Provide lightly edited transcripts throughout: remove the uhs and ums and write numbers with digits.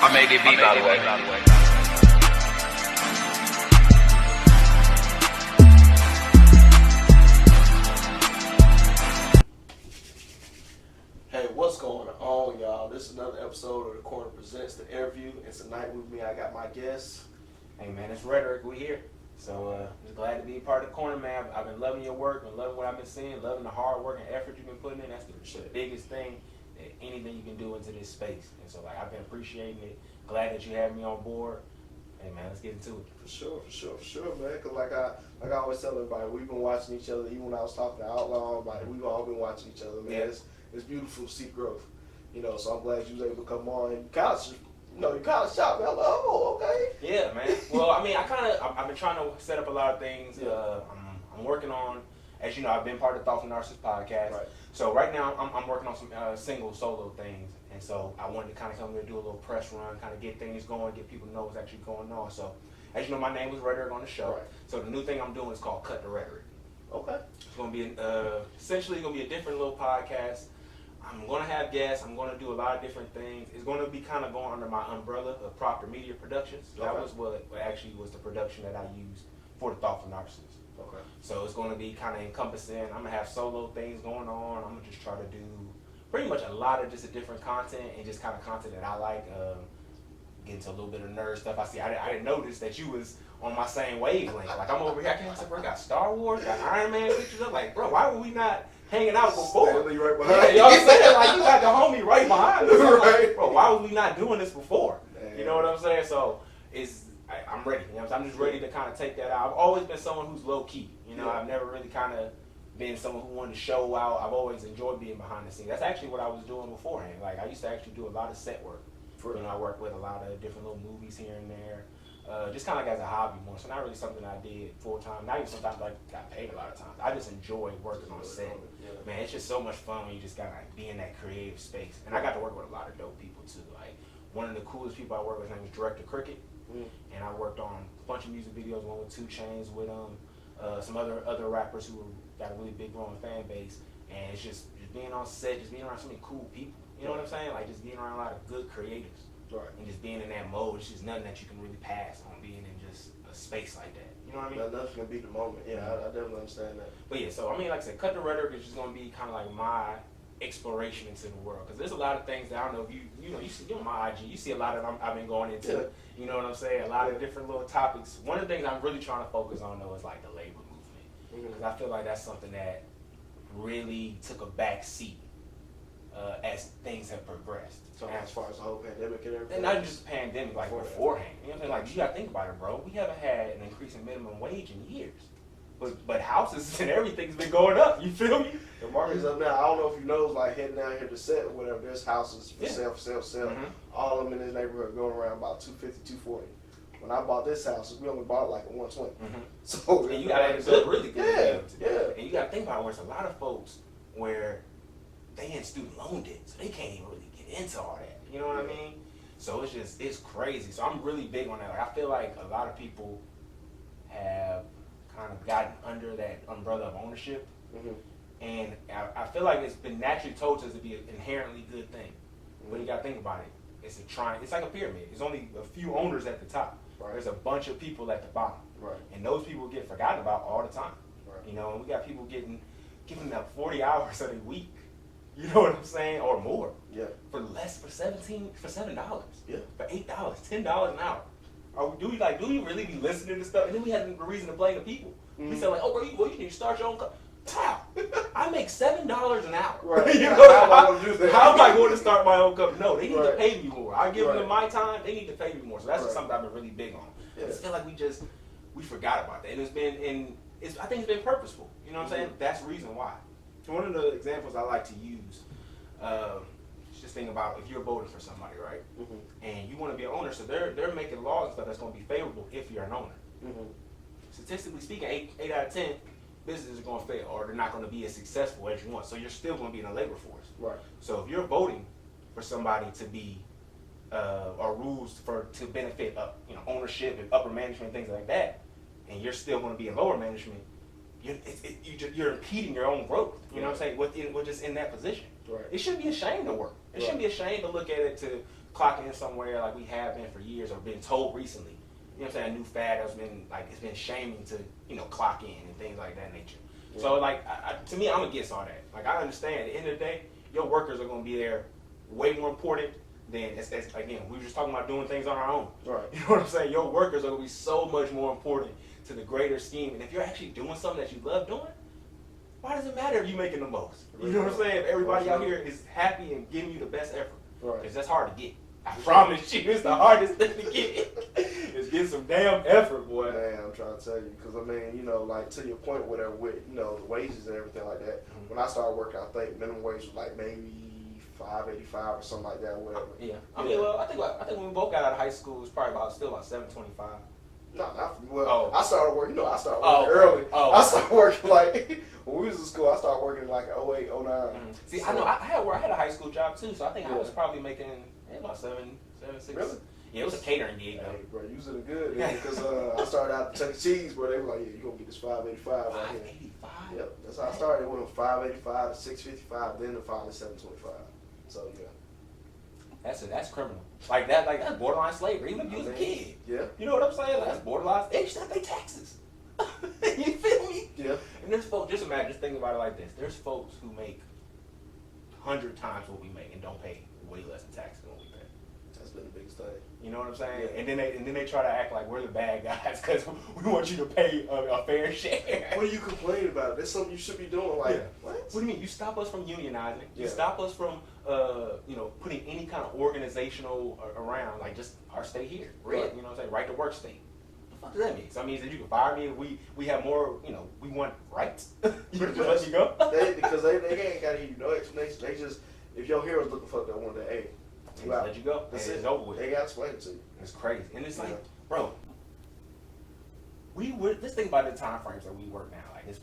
I made it beat, by the way. Hey, what's going on, y'all? This is another episode of The Corner Presents The Interview, and tonight with me I got my guest. Hey man, it's Rhetorick. We here. So just glad to be a part of the corner, man. I've been loving your work, been loving what I've been seeing, loving the hard work and effort you've been putting in. That's the biggest thing that anything you can do into this space. And so like I've been appreciating it. Glad that you have me on board. Hey man, let's get into it. For sure, man. Because like I always tell everybody, we've been watching each other. Even when I was talking to Outlaw, like we've all been watching each other, man. Yeah. It's beautiful to see growth. You know, so I'm glad you was able to come on. And you kind of shot me. I'm like, oh, okay. Yeah, man. Well, I mean, I've been trying to set up a lot of things. Yeah. I'm working on, as you know, I've been part of the Thoughtful Narcissist podcast. Right. So right now, I'm working on some single solo things. And so I wanted to kind of come here and do a little press run, kind of get things going, get people to know what's actually going on. So, as you know, my name was Rhetorick on the show. Right. So the new thing I'm doing is called Cut the Rhetorick. Okay. It's going to be essentially going to be a different little podcast. I'm going to have guests. I'm going to do a lot of different things. It's going to be kind of going under my umbrella of Proctor Media Productions. That Okay. was what actually was the production that I used for the Thoughtful Narcissist. Okay. So it's going to be kind of encompassing. I'm going to have solo things going on. I'm going to just try to do pretty much a lot of just a different content and just kind of content that I like. Get into a little bit of nerd stuff. I didn't notice that you was on my same wavelength. Like I'm over here, I said, bro, got Star Wars, got Iron Man pictures. I'm like, bro, why were we not hanging out before? Stanley right behind Yeah, you know what I'm saying? Like you got the homie right behind us. I'm Right. like, bro, why were we not doing this before? Man. You know what I'm saying? So I'm ready. You know what I'm saying? I'm just ready to kind of take that out. I've always been someone who's low key. You know, Yeah. I've never really kind of been someone who wanted to show out. I've always enjoyed being behind the scenes. That's actually what I was doing beforehand. Like I used to actually do a lot of set work. You know, I worked with a lot of different little movies here and there. Just kind of like as a hobby more. So not really something I did full time. Not even sometimes I got paid a lot of times. I just enjoy working on set. Yeah. Man, it's just so much fun when you just got like be in that creative space. And I got to work with a lot of dope people too. Like one of the coolest people I work with, his name was Director Cricket. And I worked on a bunch of music videos, one with 2 Chainz with some other rappers who got a really big growing fan base. And it's just being on set, just being around so many cool people. You know what I'm saying? Like just being around a lot of good creatives. Right. And just being in that mode, it's just nothing that you can really pass on being in just a space like that. You know what I mean? Nothing's gonna beat the moment. Yeah, I definitely understand that. But yeah, so I mean, like I said, Cut the Rhetorick is just gonna be kind of like my exploration into the world, because there's a lot of things that I don't know if you see on my IG, you see a lot of I've been going into. Yeah. You know what I'm saying? A lot of different little topics. One of the things I'm really trying to focus on though is like the labor movement, because I feel like that's something that really took a back seat as things have progressed. So as far as the whole pandemic and everything. And not just the pandemic, like beforehand. You know what I'm saying? Like, you gotta think about it, bro. We haven't had an increase in minimum wage in years. But houses and everything's been going up. You feel me? The market's up now. I don't know if you know, like heading down here to set or whatever, there's houses for sale. Mhm. All of them in this neighborhood going around about $250, $240. When I bought this house, we only bought it like a $120. So And you gotta have a really good yeah. And you gotta think about where it's a lot of folks where they in student loan debt, so they can't even really get into all that. You know what I mean? So it's crazy. So I'm really big on that. Like I feel like a lot of people have kind of gotten under that umbrella of ownership. And I feel like it's been naturally told to us to be an inherently good thing. But you gotta think about it. It's like a pyramid. There's only a few owners at the top. Right. There's a bunch of people at the bottom. Right. And those people get forgotten about all the time. Right. You know, and we got people giving them 40 hours of a week. You know what I'm saying? Or more. Yeah. For less, for $7. Yeah. For $8, $10 an hour. Do we really be listening to stuff? And then we have a reason to blame the people. We say like, oh, bro, you need to start your own company. How? I make $7 an hour. Right. You know, How am I gonna do that? How am I going to start my own company? No, they need to Right. pay me more. I give them Right. my time. They need to pay me more. So that's just Right. something I've been really big on. Yeah. I just feel like we forgot about that, and I think it's been purposeful. You know what I'm saying? That's the reason why. One of the examples I like to use, just think about if you're voting for somebody, right? And you want to be an owner, so they're making laws and stuff that's going to be favorable if you're an owner. Statistically speaking, 8 out of 10 businesses are going to fail, or they're not going to be as successful as you want. So you're still going to be in the labor force. Right. So if you're voting for somebody to be, or rules to benefit, ownership and upper management, things like that, and you're still going to be in lower management, you're impeding your own growth. You know what I'm saying? We're just in that position. Right. It shouldn't be a shame to work. It shouldn't be a shame to look at it to clock in somewhere like we have been for years or been told recently. You know what I'm saying? A new fad that's been like it's been shaming to clock in and things like that nature. Yeah. So like to me, I'm against all that. Like I understand at the end of the day, your workers are gonna be there way more important than again we were just talking about doing things on our own. Right. You know what I'm saying? Your workers are gonna be so much more important to the greater scheme. And if you're actually doing something that you love doing, why does it matter if you're making the most? You know what I'm saying? If everybody out here is happy and giving you the best effort, because that's hard to get. I promise you, it's the hardest thing to get. Is get some damn effort, boy. Man, I'm trying to tell you, because I mean, like to your point, whatever, with the wages and everything like that. Mm-hmm. When I started working, I think minimum wage was like maybe $5.85 or something like that, whatever. Yeah. I mean, well, I think when we both got out of high school, it was probably still about $7.25. No, Oh. I started working. I started working early. Oh. I started working like when we was in school. I started working like 08, 09. Mm-hmm. See, I know I had a high school job too, so I think I was probably making about seven, 6. Really? Yeah, it was a catering gig though. Hey, bro, you was in the good because I started out at Chuck E. Cheese, bro. They were like, yeah, you gonna get this $5.85 right here. $5.85. Yep, that's how I started. It went from $5.85 to $6.55, then to finally $7.25. So yeah. That's criminal. Like that's borderline slavery. Even if you was a kid. Yeah. You know what I'm saying? Like, that's borderline. They just have to pay taxes. You feel me? Yeah. And there's folks. Just imagine. Just think about it like this. There's folks who make 100 times what we make and don't pay way less in taxes than what we pay. That's been the biggest thing. You know what I'm saying? Yeah. And then they try to act like we're the bad guys because we want you to pay a fair share. What are you complaining about? That's something you should be doing. Like, what? What do you mean? You stop us from unionizing. You Yeah. stop us from putting any kind of organizational around, like just our state here. Right. You know what I'm saying? Right to work state. What the fuck does that mean? So that means that you can fire me if we have more, we want rights. You can just let you go. Because they ain't got to hear you no explanation. They just, if your hero's looking for that one day, hey, They just let you go. That's It's it. over with. They got to explain it to you. It's crazy. And it's like, Yeah. bro, let's think about the time frames that we work now. Like it's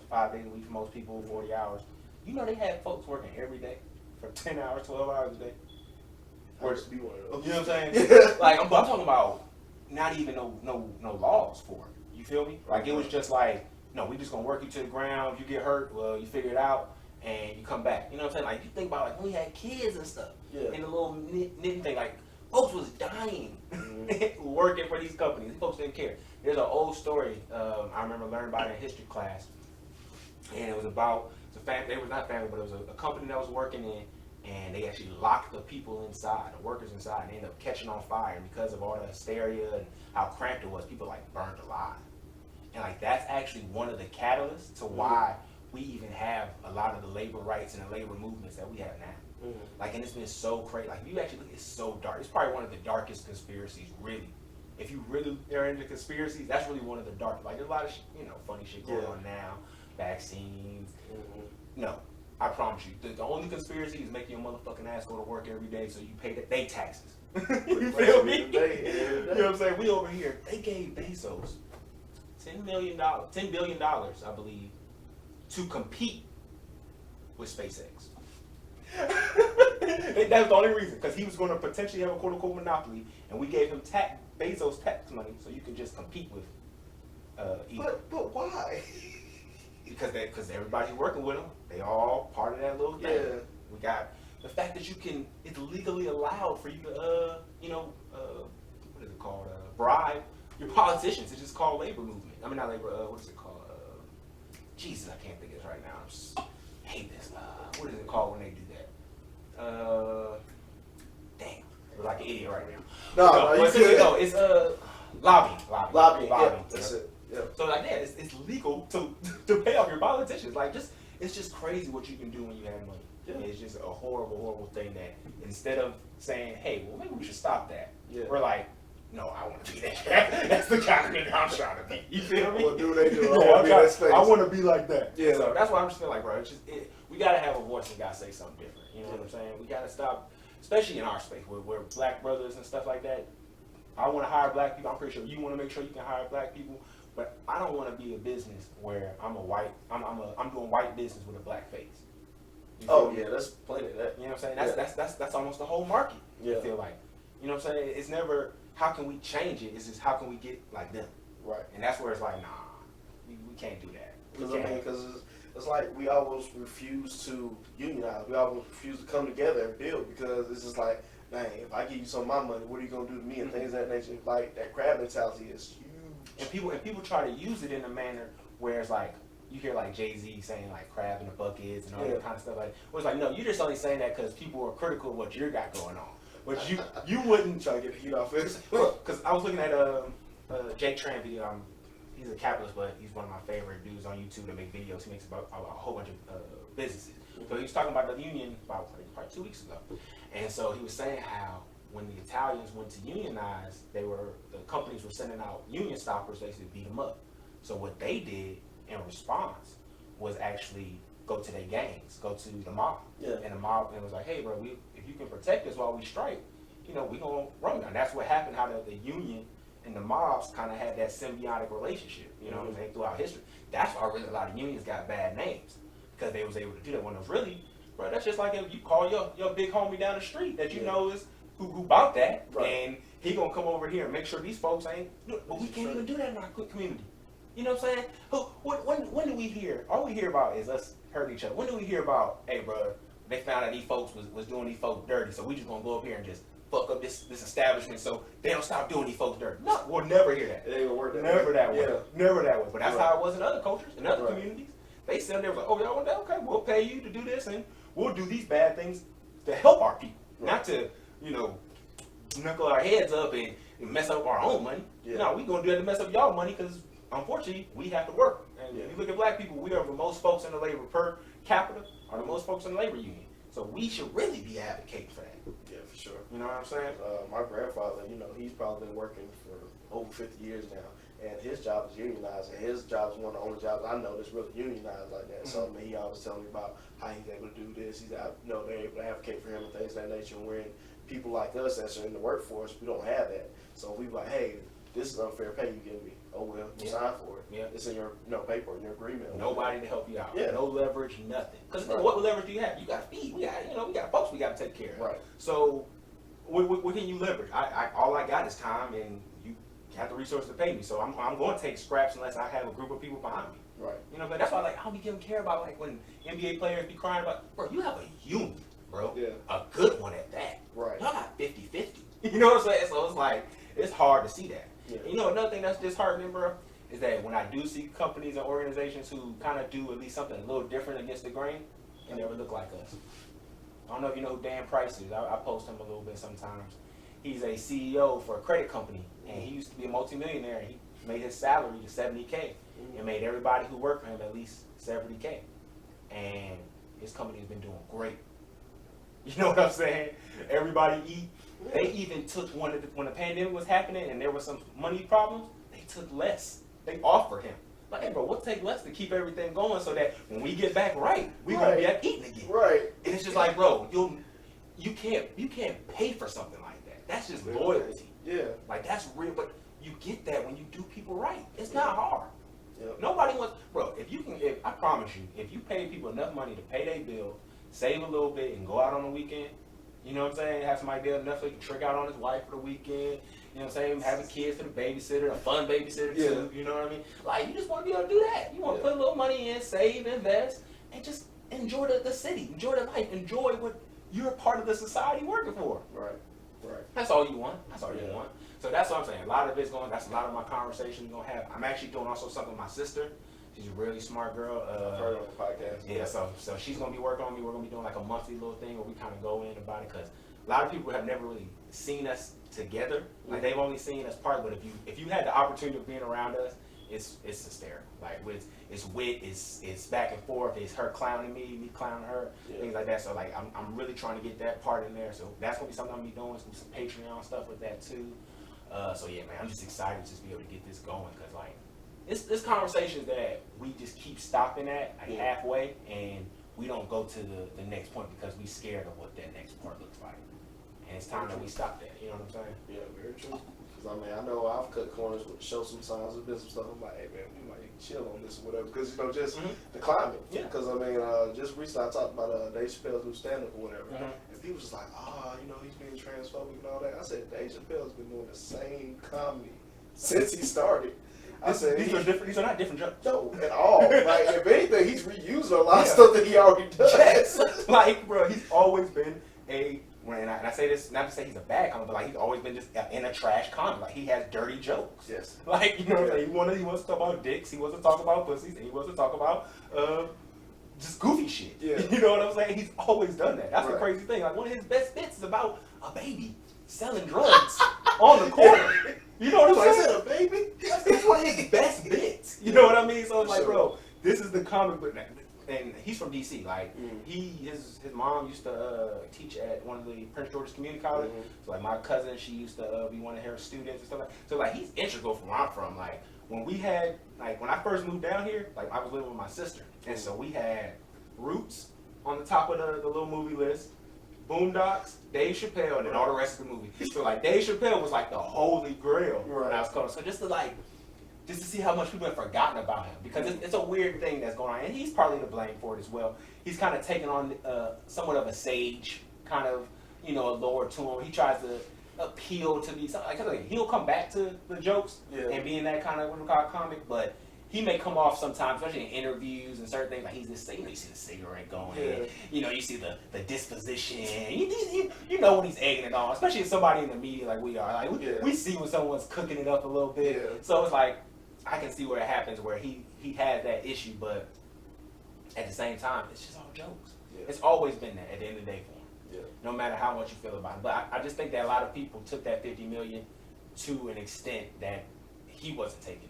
5 days a week for most people, 40 hours. You know they had folks working every day for 10 hours, 12 hours a day. I used to be one of those. You know what I'm saying? Like I'm talking about not even no laws for it. You feel me? Like it was just like, no, we just gonna work you to the ground. If you get hurt, well, you figure it out and you come back. You know what I'm saying? Like you think about like when we had kids and stuff, Yeah. and the little knitting thing, like folks was dying working for these companies. These folks didn't care. There's an old story I remember learning about in history class, and it was about they were not family, but it was a company that was working in. And they actually locked the people inside, the workers inside, and they ended up catching on fire because of all the hysteria and how cramped it was. People like burned alive, and like that's actually one of the catalysts to why we even have a lot of the labor rights and the labor movements that we have now. Mm-hmm. Like, and it's been so crazy. Like, if you actually look, it's so dark. It's probably one of the darkest conspiracies, really. If you really are into conspiracies, that's really one of the dark. Like, there's a lot of funny shit going on now, vaccines. Mm-hmm. No. I promise you, the only conspiracy is making your motherfucking ass go to work every day so you pay they taxes. You feel me? You know what I'm saying? We over here, they gave Bezos $10 billion, I believe, to compete with SpaceX. That's the only reason, because he was going to potentially have a quote-unquote monopoly, and we gave him Bezos tax money so you could just compete with Elon. But why? Because everybody's working with them. They all part of that little thing. Yeah. We got the fact that it's legally allowed for you to, what is it called? Bribe your politicians. It's just called labor movement. I mean, not labor, what is it called? Jesus, I can't think of this right now. I hate this. What is it called when they do that? Damn. I'm like an idiot right now. It's lobbying. Lobbying. Yeah, that's it. Yeah. So like it's legal to pay off your politicians. Like it's just crazy what you can do when you have money. Yeah. It's just a horrible thing that instead of saying, hey, well maybe we should stop that. Yeah. We're like, no, I want to be that. That's the kind of nigga I'm trying to be. You feel me? Well, do what they do. I want to be like that. Yeah. So that's why I'm just feeling like, bro, we gotta have a voice and gotta say something different. You know what I'm saying? We gotta stop, especially in our space where black brothers and stuff like that. I want to hire black people. I'm pretty sure you want to make sure you can hire black people. But I don't want to be a business where I'm doing white business with a black face. Yeah, that's plenty of that. You know what I'm saying? That's almost the whole market. Yeah. I feel like, you know what I'm saying? It's never how can we change it. It's just how can we get like them. Right. And that's where it's like, nah, we can't do that. Because it's like we always refuse to unionize. We always refuse to come together and build because it's just like dang, if I give you some of my money, what are you gonna do to me and things of that nature. Like that crab mentality is huge. And people try to use it in a manner where it's like you hear like Jay-Z saying like crab in the buckets and all that kind of stuff like. Well, it's like no, you're just only saying that because people are critical of what you got going on, but you wouldn't try to get the heat off it. Because I was looking at Jake Tran video. He's a capitalist, but he's one of my favorite dudes on YouTube that make videos. He makes about a whole bunch of businesses. So he was talking about the union about probably 2 weeks ago, and so he was saying how when the Italians went to unionize, the companies were sending out union stoppers basically beat them up. So what they did in response was actually go to their gangs, go to the mob, and the mob and it was like, hey, bro, if you can protect us while we strike, we gonna run down. That's what happened. How the union and the mobs kind of had that symbiotic relationship, you know what I'm saying, throughout history. That's why really a lot of unions got bad names, because they was able to do that. When it was really, bro, that's just like if you call your big homie down the street that you know is who bought that, and he gonna come over here and make sure these folks ain't, but we can't even do that in our community. You know what I'm saying? When do we hear, all we hear about is us hurting each other. When do we hear about, hey, bro, they found out these folks was doing these folks dirty, so we just gonna go up here and just fuck up this establishment so they don't stop doing these folks dirty. No, we'll never hear that. It ain't gonna work that never way. That way. Yeah. Never that way. But that's how it was in other cultures, in other communities. They said they was like, oh, y'all want that? Okay, we'll pay you to do this and we'll do these bad things to help our people. Not to, knuckle our heads up and mess up our own money. No, we gonna do that to mess up y'all money because unfortunately we have to work. And if you look at black people, we are the most folks in the labor per capita, are the most folks in the labor union. So we should really be advocating for that. Yeah, for sure. You know what I'm saying? My grandfather, he's probably been working for over 50 years now, and his job is unionized, and his job is one of the only jobs I know that's really unionized like that. So he always telling me about how he's able to do this. He's they're able to advocate for him and things of that nature. And when people like us that's in the workforce, we don't have that. So we be like, hey, this is unfair pay you give me. Oh well, you sign for it. Yeah, it's in your paper, in your agreement. Nobody to help you out. Yeah. No leverage, nothing. Because what leverage do you have? You got to feed. We got folks we got to take care of. Right. So what can you leverage? All I got is time, and you have the resources to pay me. So I'm going to take scraps unless I have a group of people behind me. Right. But that's why I don't be giving care about when NBA players be crying about, bro, you have a union, bro. Yeah. A good one at that. Right. Y'all got 50-50. You know what I'm saying? So it's like it's hard to see that. Yeah. Another thing that's disheartening, bro, is that when I do see companies and organizations who kind of do at least something a little different against the grain, they never look like us. I don't know if you know who Dan Price is. I post him a little bit sometimes. He's a CEO for a credit company, and he used to be a multimillionaire. He made his salary to $70K and made everybody who worked for him at least $70K. And his company's been doing great. You know what I'm saying? Everybody eat. They even took when the pandemic was happening and there was some money problems, they took less. They offered him. Like, hey, bro, we'll take less to keep everything going so that when we get back we're gonna be eating again. Right. And it's just like, bro, you can't pay for something like that. That's just loyalty. Yeah. Like that's real, but you get that when you do people right. It's not hard. Yep. Nobody wants, bro. If I promise you, if you pay people enough money to pay their bill, save a little bit, and go out on the weekend. You know what I'm saying? Have somebody there enough so he can trick out on his wife for the weekend. You know what I'm saying? Having kids for the babysitter, a fun babysitter too. You know what I mean? Like, you just want to be able to do that. You want to put a little money in, save, invest, and just enjoy the city, enjoy the life, enjoy what you're a part of the society working for. Right. That's all you want. That's all you want. So that's what I'm saying. A lot of it's going. That's a lot of my conversation we're gonna have. I'm actually doing also something with my sister. She's a really smart girl. I've heard on the podcast. Yeah, so she's gonna be working on me. We're gonna be doing like a monthly little thing where we kind of go in about it because a lot of people have never really seen us together. Like they've only seen us part. But if you had the opportunity of being around us, it's hysterical. Like it's wit, it's back and forth. It's her clowning me clowning her, things like that. So like I'm really trying to get that part in there. So that's gonna be something I'm gonna be doing. Some Patreon stuff with that too. So yeah, man, I'm just excited to just be able to get this going because like. It's conversations that we just keep stopping at halfway, and we don't go to the next point because we scared of what that next part looks like. And it's time that we stop that. You know what I'm saying? Yeah, very true. Because I know I've cut corners, show some signs of business stuff. I'm like, hey man, we might chill on this or whatever. Because just the climate. Yeah. Because just recently I talked about Dave Chappelle's new stand-up or whatever, and people just like, he's being transphobic and all that. I said, Dave Chappelle's been doing the same comedy since he started. I said these are not different jokes. No, at all. Like if anything, he's reusing a lot of stuff that he already does. Yes. Like, bro, he's always been a and I say this not to say he's a bad comic, but like he's always been just in a trash comic. Like he has dirty jokes. Yes. Like you know, what I'm saying? He wants to talk about dicks. He wants to talk about pussies. And he wants to talk about just goofy shit. Yeah. You know what I'm saying? He's always done that. That's the Right. crazy thing. Like one of his best bits is about a baby selling drugs on the corner. You know what I'm saying? Is that a baby? It's one of his best bits. You know what I mean? So it's like, Sure. bro, this is the comic book. And he's from DC. Like his mom used to teach at one of the Prince George's Community College. So like my cousin, she used to be one of her students and stuff like. So like he's integral from where I'm from. Like when we had when I first moved down here, like I was living with my sister, and so we had Roots on the top of the little movie list. Boondocks, Dave Chappelle, and then all the rest of the movie. So like Dave Chappelle was like the holy grail when I was coming. So just to see how much people have forgotten about him, because it's a weird thing that's going on, and he's partly to blame for it as well. He's kind of taken on somewhat of a sage kind of, allure to him. He tries to appeal to be something like he'll come back to the jokes and be in that kind of what we call comic, but he may come off sometimes, especially in interviews and certain things, like he's this, you see the cigarette going, you see the disposition, you know when he's egging it on, especially if somebody in the media like we are, like we see when someone's cooking it up a little bit, so it's like, I can see where it happens, where he has that issue, but at the same time, it's just all jokes. It's always been that at the end of the day for him, no matter how much you feel about it. But I just think that a lot of people took that $50 million to an extent that he wasn't taking it.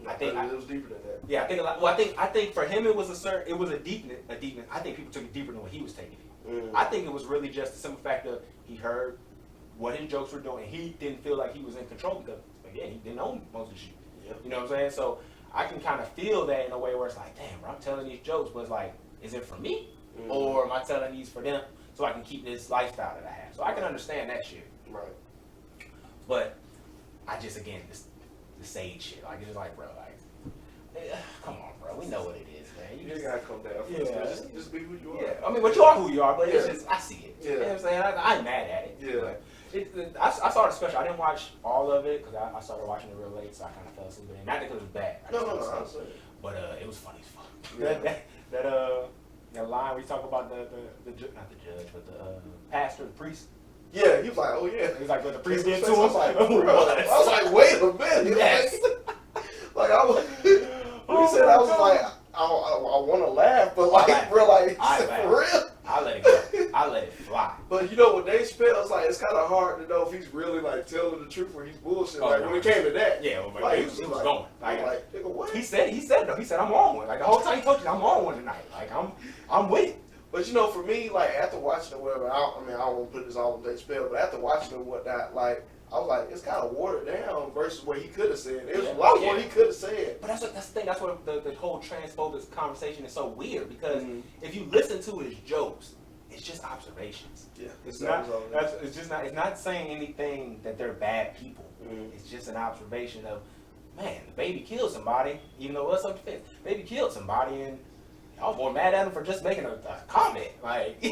I think it was deeper than that. Yeah, I think a lot. Well, I think for him it was a deepness. I think people took it deeper than what he was taking it. I think it was really just the simple fact that he heard what his jokes were doing. He didn't feel like he was in control because again, he didn't own most of the shit. You know what I'm saying? So I can kind of feel that in a way where it's like, damn, bro, I'm telling these jokes, but it's like, is it for me or am I telling these for them so I can keep this lifestyle that I have? So I can understand that shit. Right. But I just again the sage shit. Like it's just like, bro, come on, bro. We know what it is, man. You just gotta come down. Just be who you are. Yeah. I mean, but you are who you are. But it's just I see it. Yeah. You know what I'm saying? I ain't mad at it. Yeah. But I saw the special. I didn't watch all of it because I started watching it real late, so I kind of fell asleep. And not because it was bad. No. But it was funny as fuck. Yeah. That line we talk about not the judge, but the pastor, the priest. Yeah, he was like, oh yeah. He was like, but the priest did to him. I was like, wait a minute. Yes. Like I was. When he said, I was like, I want to laugh, but like, bro, like, for real. I let it go. I let it fly. But you know, when Dave Chappelle, it's like it's kind of hard to know if he's really like telling the truth or he's bullshit. Like when it came to that, like, he was going. Like, nigga, what? He said though. He said I'm on one. Like the whole time he told you I'm on one tonight. Like I'm with it. But you know, for me, like after watching it, whatever, I don't want to put this all on Dave Chappelle, but after watching it and whatnot, like I was like, it's kind of watered down versus what he could have said. There was a lot more he could have said. But that's the thing. That's what the whole transphobic conversation is so weird because if you listen to his jokes, it's just observations. Yeah, it's not saying anything that they're bad people. It's just an observation of, man, the baby killed somebody, even though it was self-defense. Baby killed somebody, and y'all more mad at him for just making a comment. Like,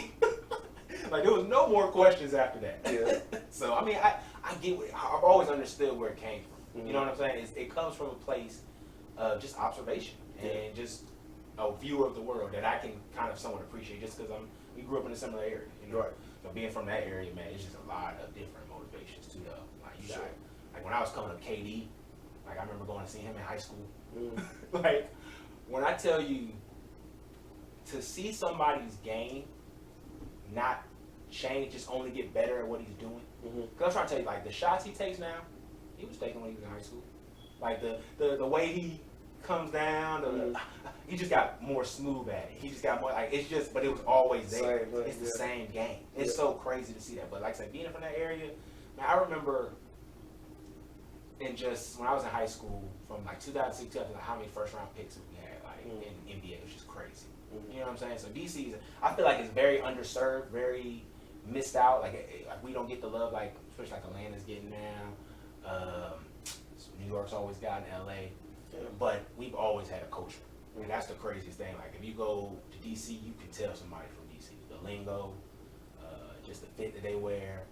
like there was no more questions after that. Yeah. So I mean, I get what I've always understood where it came from. You know what I'm saying? It comes from a place of just observation and just a view of the world that I can kind of somewhat appreciate just because we grew up in a similar area, you know. Right. So being from that area, man, it's just a lot of different motivations too, though. Like you got, like when I was coming up, KD, like I remember going to see him in high school. Like when I tell you to see somebody's game not change, just only get better at what he's doing. Because I'm trying to tell you, like the shots he takes now, he was taking when he was in high school. Like the way he comes down, he just got more smooth at it. He just got more like it's just, but it was always there. It's the same game. It's so crazy to see that. But like I said, being from that area, man, I remember in just when I was in high school from like 2006 to like how many first round picks we had like in NBA. It was just crazy. You know what I'm saying? So DC, I feel like it's very underserved, very missed out. Like we don't get the love like especially like Atlanta's getting now. New York's always gotten LA. But we've always had a culture. And that's the craziest thing. Like, if you go to D.C., you can tell somebody from D.C. The lingo, just the fit that they wear,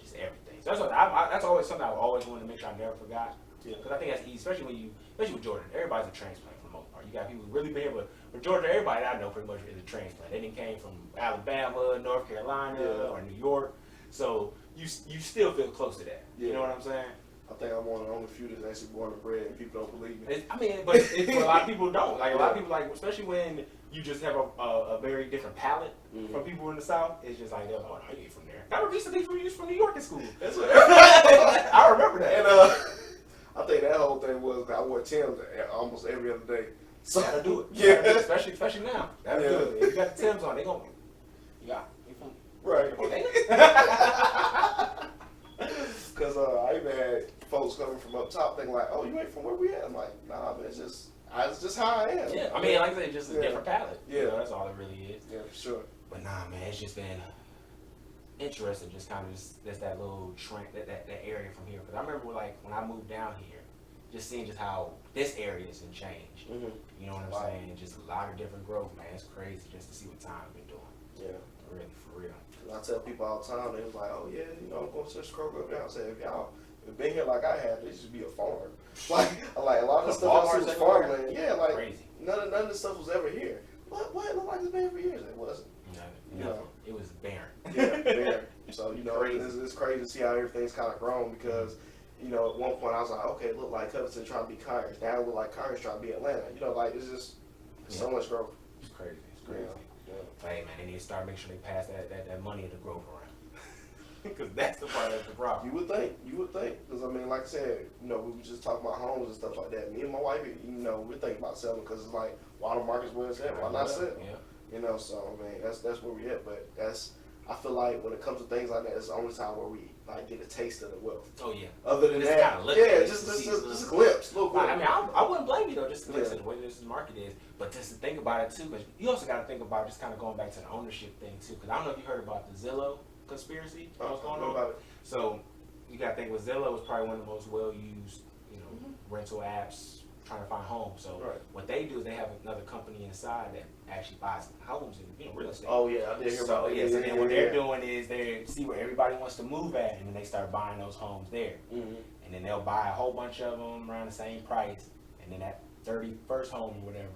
just everything. So that's always something I've always wanted to make sure I never forgot. Because I think that's easy, especially with Jordan. Everybody's a transplant for the most part. You got people who really been here, but majority of everybody I know pretty much is a transplant. They didn't came from Alabama, North Carolina, or New York. So you still feel close to that. You know what I'm saying? I think I'm one of the only few that's actually born and bred, and people don't believe me. But a lot of people don't. Like a lot of people, like especially when you just have a very different palate from people in the South. It's just like, oh, no, you ain't from there. I recently from New York in school. That's what I remember that. And I think that whole thing was I wore Tim's almost every other day. So that'll do it. Yeah, especially now. That'll do it. If you got the Tim's on, they gonna you from right. Because I even had folks coming from up top thinking like, oh, you ain't from where we at? I'm like, nah, man, it's just how I am. Yeah, I mean, like I said, it's just a different palette. Yeah, you know, that's all it really is. Yeah, for sure. But nah, man, it's just been interesting, just kind of just that little trend, that area from here. Because I remember like when I moved down here, just seeing just how this area has changed. You know what I'm saying? Just a lot of different growth, man. It's crazy just to see what time's been doing. Yeah, really, for real. I tell people all the time, they was like, oh yeah, you know, I'm going to just scroll up down. I say, if y'all been here like I have, this should be a farm. like a lot of the stuff I see was farmland. Yeah, like crazy. None of this stuff was ever here. What? It looked like it's been here for years. It wasn't. You know, it was barren. Yeah, barren. So you know, it's crazy to see how everything's kind of grown because. You know, at one point I was like, okay, it looked like Covington trying to be Conyers. Now it look like Conyers trying to be Atlanta. You know, like it's just so much growth. It's crazy. It's crazy. Hey man, they need to start making sure they pass that money to growth around. Because that's the part that's the problem. You would think. Because I mean, like I said, you know, we were just talking about homes and stuff like that. Me and my wife, you know, we're thinking about selling because it's like, why the market's where it's at? Why not sell? Yeah. You know, so I mean, that's where we at. But I feel like when it comes to things like that, it's the only time where we like get a taste of the wealth. Oh yeah. Other than that, just a glimpse, little glimpse. I mean, I wouldn't blame you though, just to listen to the way this market is. But just to think about it too, because you also got to think about just kind of going back to the ownership thing too. Because I don't know if you heard about the Zillow conspiracy. What's going on about it? So you got to think with Zillow was probably one of the most well-used, you know, rental apps trying to find homes. So what they do is they have another company inside that actually buys homes and real estate. Oh yeah, I did hear about that. So then what they're doing is they see where everybody wants to move at, and then they start buying those homes there. And then they'll buy a whole bunch of them around the same price, and then that 31st home or whatever,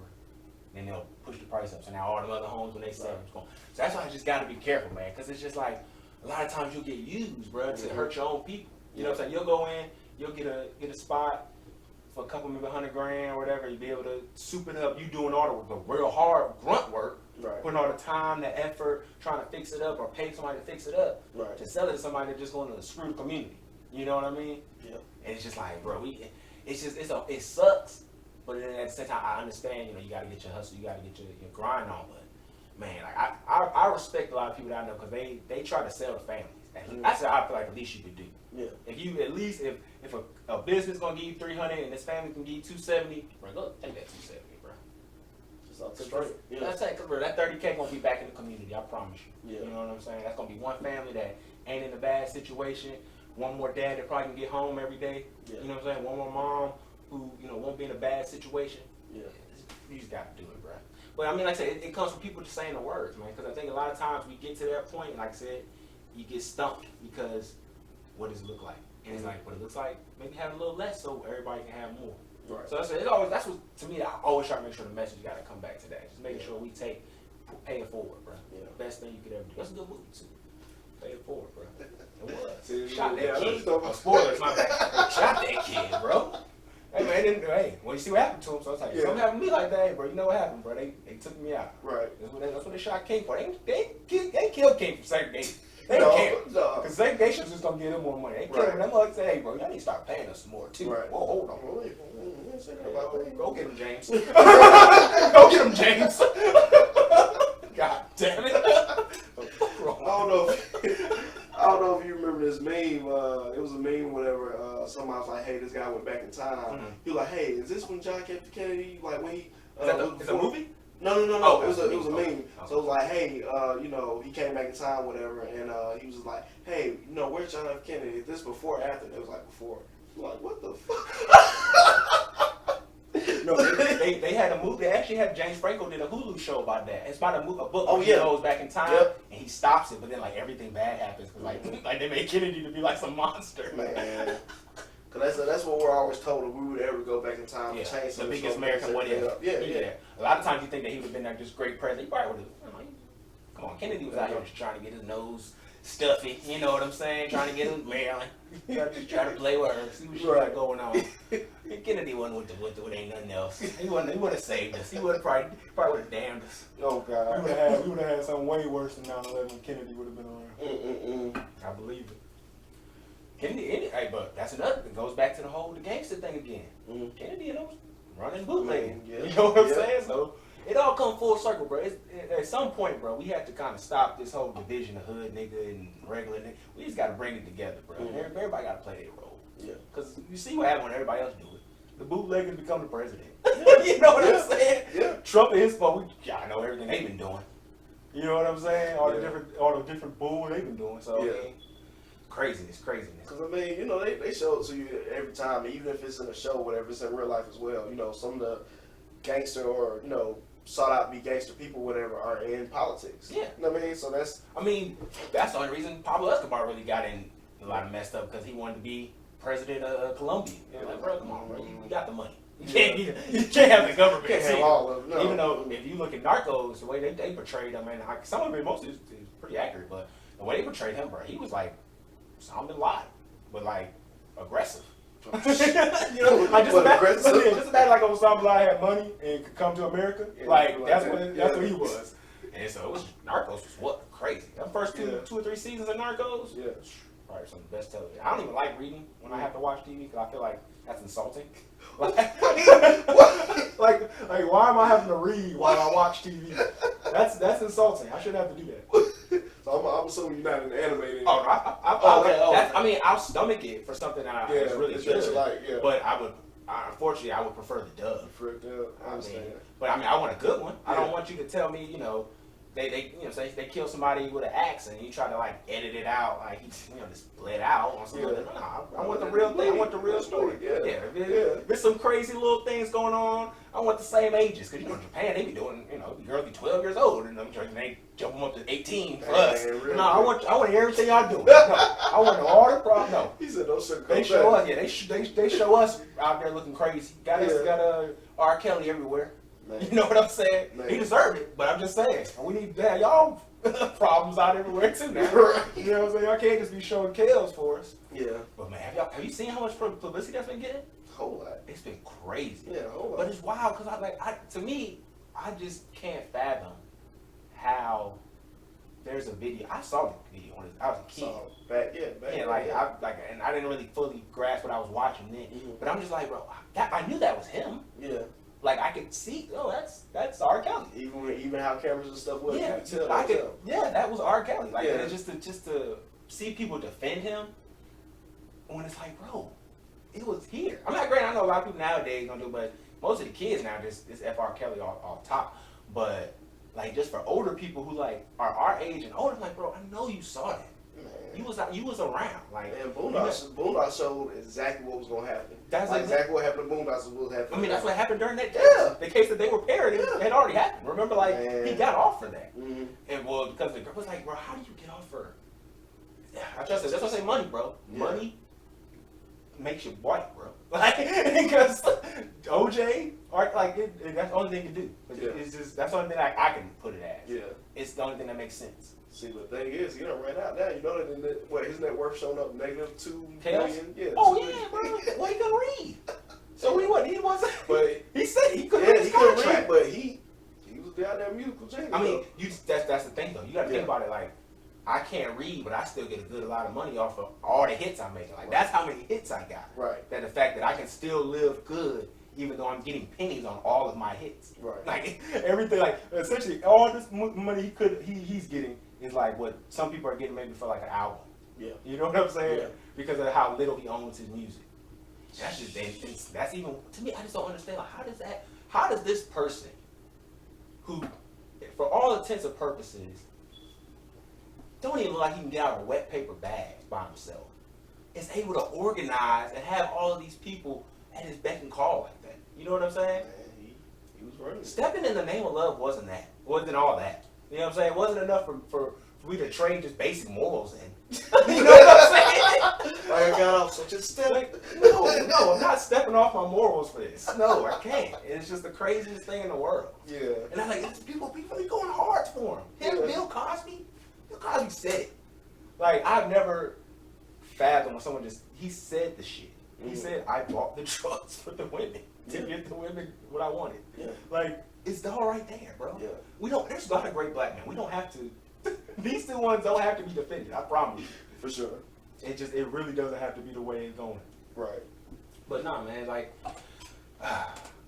then they'll push the price up. So now all the other homes when they sell them, so that's why I just got to be careful, man, because it's just like a lot of times you'll get used, bro, to hurt your own people. You know what I'm saying? You'll go in, you'll get a spot for a couple, maybe $100,000 or whatever. You'll be able to soup it up. You doing all the real hard grunt work, putting all the time, the effort, trying to fix it up or pay somebody to fix it up, to sell it to somebody that's just going to screw the community. You know what I mean? Yeah. And it's just like, bro, it sucks, but then at the same time, I understand. You know, you got to get your hustle, you got to get your grind on. But man, like I respect a lot of people that I know because they try to sell to families. That's what I feel like at least you could do. Yeah. If you at least if a business gonna give you 300 and this family can give you 270, bro, go take that 270, bro. Just off the straight. Yeah. That's it, bro. That 30K gonna be back in the community. I promise you. Yeah. You know what I'm saying? That's gonna be one family that ain't in a bad situation. One more dad that probably can get home every day. Yeah. You know what I'm saying? One more mom who won't be in a bad situation. Yeah. You just gotta do it, bro. But I mean, like I said, it comes from people just saying the words, man. Because I think a lot of times we get to that point, and like I said, you get stumped because what does it look like? And it's like, what it looks like, maybe have a little less so everybody can have more. Right. So that's what, to me, I always try to make sure the message got to come back to that. Just making sure we pay it forward, bro. Yeah. Best thing you could ever do. That's a good movie, too. Pay it forward, bro. It was. Shot that kid. Spoilers, my bad. Shot that kid, bro. Hey, man, when you see what happened to him, so it's like, something happened to me like that, hey, bro, you know what happened, bro? They took me out. Right. That's what they shot King for. They killed King for segregation. They don't care. Because segregation's just going to give them more money. They killed him. That mother say, hey, bro, y'all need to start paying us some more, too. Right. Whoa, hold on. Go get him, James. Go get him, James. God damn it. I don't know if you remember this meme. It was a meme, whatever. Somebody was like, "Hey, this guy went back in time." He was like, "Hey, is this when John F. Kennedy, like when he?" Is it a movie? No. Oh, it was a meme. So it was like, "Hey, he came back in time, whatever," and he was just like, "Hey, where's John F. Kennedy? Is this before or after?" And it was like before. Like, what the fuck? No, they had a movie. They actually had James Franco did a Hulu show about that. It's about a book. Oh, he goes back in time and he stops it, but then like everything bad happens because like they made Kennedy to be like some monster. Man, cause that's that's what we're always told if we would ever go back in time to change the biggest American what if. Yeah. A lot of times you think that he would have been like this great president. He probably would have. Come on, Kennedy was out here just trying to get his nose stuffy. You know what I'm saying? Trying to get him Maryland. Try to play with her. See what she got going on. Kennedy wasn't with ain't nothing else. He would have saved us. He would probably would have damned us. Oh God. We would have had something way worse than 9/11 when Kennedy would have been on. I believe it. Kennedy, hey, but that's another. It goes back to the gangster thing again. Kennedy, you know, running bootlegging. You know what I'm saying? So it all come full circle, bro. At some point, bro, we have to kind of stop this whole division of hood nigga and regular nigga. We just got to bring it together, bro. Everybody got to play their role. Yeah. Because you see what happened when everybody else do it. The bootleggers become the president. You know what I'm saying? Yeah. Trump and his folks, I know everything they've been doing. You know what I'm saying? All the different bull they've been doing. So I mean, craziness. Because I mean, you know, they show it to you every time, even if it's in a show, whatever, it's in real life as well. You know, some of the gangster or, you know, sought out to be gangster people, whatever, are in politics. Yeah. You know what I mean? So that's the only reason Pablo Escobar really got in a lot of messed up, because he wanted to be president of Colombia. Like, bro, come on, bro, you got the money. You can't have the government. Can't have all of it. No. Even though if you look at Narcos, the way they portrayed him, and some of it, most of it is pretty accurate, but the way they portrayed him, bro, he was like Osama bin Laden, but like aggressive. You know, like just imagine like Osama bin Laden had money and could come to America. Like that's what he was. And so Narcos was what crazy. That first two or three seasons of Narcos. Yeah. Probably some of the best television. I don't even like reading when I have to watch TV because I feel like that's insulting. Like why am I having to read while I watch TV? That's insulting. I shouldn't have to do that. So I'm assuming you're not an animated. I'll stomach it for something that is really good. But unfortunately, I would prefer the dub. I understand. But I want a good one. I don't want you to tell me, you know, say they kill somebody with an axe and you try to like edit it out, like he just bled out on something. I want the real thing. I want the real story. If there's some crazy little things going on, I want the same ages, because you know in Japan they be doing, you know, the girls be 12 years old and they jump them up to 18 plus. I want everything y'all doing. I want all the problem. No, he said those they show us. Yeah, they show us out there looking crazy. Got R. Kelly everywhere. Man. You know what I'm saying? Man. He deserved it, but I'm just saying, we need to have y'all problems out everywhere too now. You know what I'm saying? Y'all can't just be showing kills for us. Yeah. But man, have you seen how much publicity that's been getting? Whole lot. It's been crazy. Yeah, whole lot. But it's wild because to me, I just can't fathom how there's a video. I saw the video when I was a kid. And I didn't really fully grasp what I was watching then. But I'm just like, bro, I knew that was him. Yeah. Like I could see, that's R. Kelly. Even how cameras and stuff was. Yeah, that was R. Kelly. Like and just to see people defend him when it's like, bro, it was here. I'm not granted, I know a lot of people nowadays don't do, but most of the kids now just F. R. Kelly off top. But like just for older people who like are our age and older, I'm like, bro, I know you saw that. Man. You was around. Like Boondocks showed exactly what was gonna happen. That's exactly what happened to Boondocks was happening. I mean, that's what happened during that case. Yeah. The case that they were parodying had already happened. Remember, he got off for that. And because the girl was like, bro, how do you get off for? That's what I say, money, bro. Yeah. Money makes you white, bro. Like because OJ, that's the only thing to do. It's just that's the only thing I can put it as. Yeah. It's the only thing that makes sense. See, but the thing is, he done ran out now. You know that his net worth showing up -2 Chaos? million. Yeah. Oh yeah, bro. Well, he couldn't read. So he wasn't. But he said he couldn't read. He couldn't read, but he was down there musical genius. I mean, that's the thing though. You got to think about it. Like, I can't read, but I still get a lot of money off of all the hits I'm making. Like that's how many hits I got. Right. That the fact that I can still live good, even though I'm getting pennies on all of my hits. Right. Like everything, like essentially all this money he's getting is like what some people are getting maybe for like an album. Yeah. You know what I'm saying? Yeah. Because of how little he owns his music. That's just that's even to me. I just don't understand. Like, how does this person, who, for all intents and purposes, don't even look like he can get out of a wet paper bag by himself, is able to organize and have all of these people at his beck and call like that? You know what I'm saying? Man, he was running. Stepping in the name of love wasn't all that. You know what I'm saying? It wasn't enough for me to trade just basic morals in. You know what I'm saying? I got off such a step. Like, no, I'm not stepping off my morals for this. No, I can't. It's just the craziest thing in the world. Yeah. And I'm like, people really going hard for him. Bill Cosby said it. Like, I've never fathomed when someone he said the shit. He said, I bought the drugs for the women to get the women what I wanted. Yeah. Like, it's all right there, bro. Yeah. There's a lot of great black men. We don't have to, these two ones don't have to be defended, I promise you. For sure. It really doesn't have to be the way it's going. Right. But nah, man, like,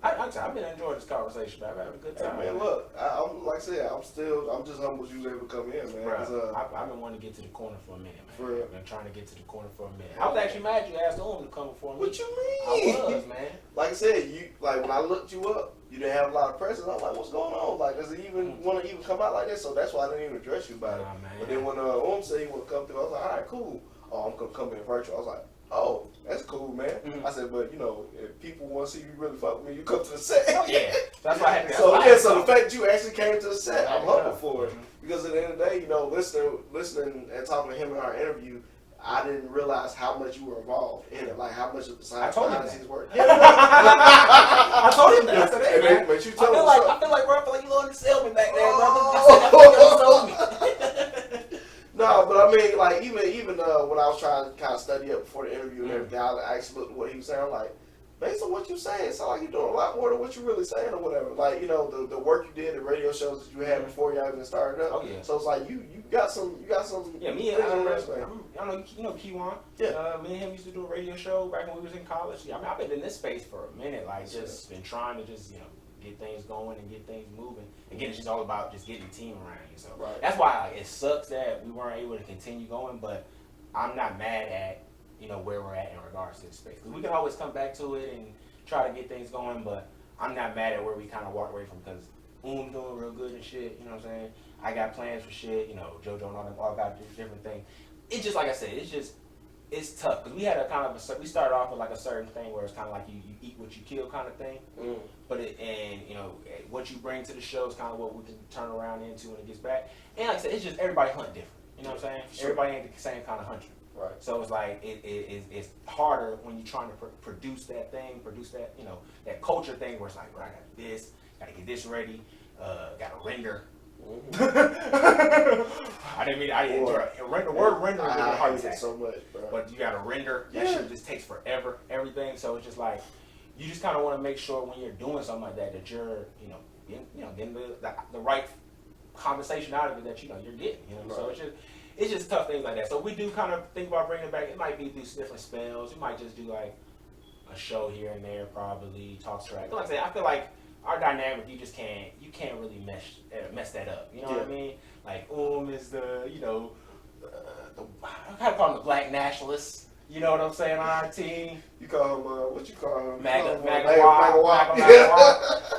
I've been enjoying this conversation, man. I've had a good time. Hey, man, look, I'm like I said, I'm just humble you was able to come in, man. I've been wanting to get to the corner for a minute, man. For real? I've been trying to get to the corner for a minute. I was actually mad you asked Oom to come for me. What you mean? I was, man. Like I said, when I looked you up, you didn't have a lot of presence. I'm like, what's going on? Like, does it even want to even come out like this? So that's why I didn't even address you about it. Man. But then when Oom said he want to come through, I was like, all right, cool. Oh, I'm gonna come in virtual. I was like, oh, that's cool, man. I said, but if people want to see you really fuck with me, you come to the set. Oh, yeah, that's why I had to. So the fact that you actually came to the set, I'm humble for it. Because at the end of the day, listening and talking to him in our interview, I didn't realize how much you were involved in it, like how much of the science behind the scenes work. I told him that. I said, hey, man, but you told I feel like you learned to sell me back there, brother. No, but I mean, like, even when I was trying to kind of study up before the interview and everything, I actually looked at what he was saying. I'm like, based on what you're saying, it sounds like you're doing a lot more than what you're really saying or whatever. Like, the work you did, the radio shows that you had before y'all even started up. Oh, yeah. So it's like you got some. Yeah, me and you know Kiwan. Yeah. Me and him used to do a radio show back when we was in college. Yeah, I mean, I've been in this space for a minute, like just been trying to just get things going and get things moving. Again, it's just all about just getting the team around you. So that's why it sucks that we weren't able to continue going, but I'm not mad at where we're at in regards to the space. Because we can always come back to it and try to get things going, but I'm not mad at where we kind of walked away from because doing real good and shit, you know what I'm saying? I got plans for shit, JoJo and all got different things. It's just like I said, it's tough because we had we started off with like a certain thing where it's kind of like you eat what you kill kind of thing, but what you bring to the show is kind of what we can turn around into when it gets back. And like I said, it's just everybody hunt different. You know what I'm saying? Sure. Everybody ain't the same kind of hunter. Right. So it's like it's harder when you're trying to produce that that culture thing where it's like, bro, I got this, gotta get this ready, gotta render. I didn't the word render is really hard to say so much, bro. But you gotta render. That shit just takes forever. Everything. So it's just like you just kind of want to make sure when you're doing something like that you're getting the right compensation out of it that you're getting. Right. So it's just tough things like that. So we do kind of think about bringing it back. It might be through different spells. We might just do like a show here and there, probably talk track. Like I say, I feel like our dynamic, you can't really mess that up. You know what I mean? Like is the I kind of call him the black nationalist. You know what I'm saying on our team? You call him what you call him? MAGA.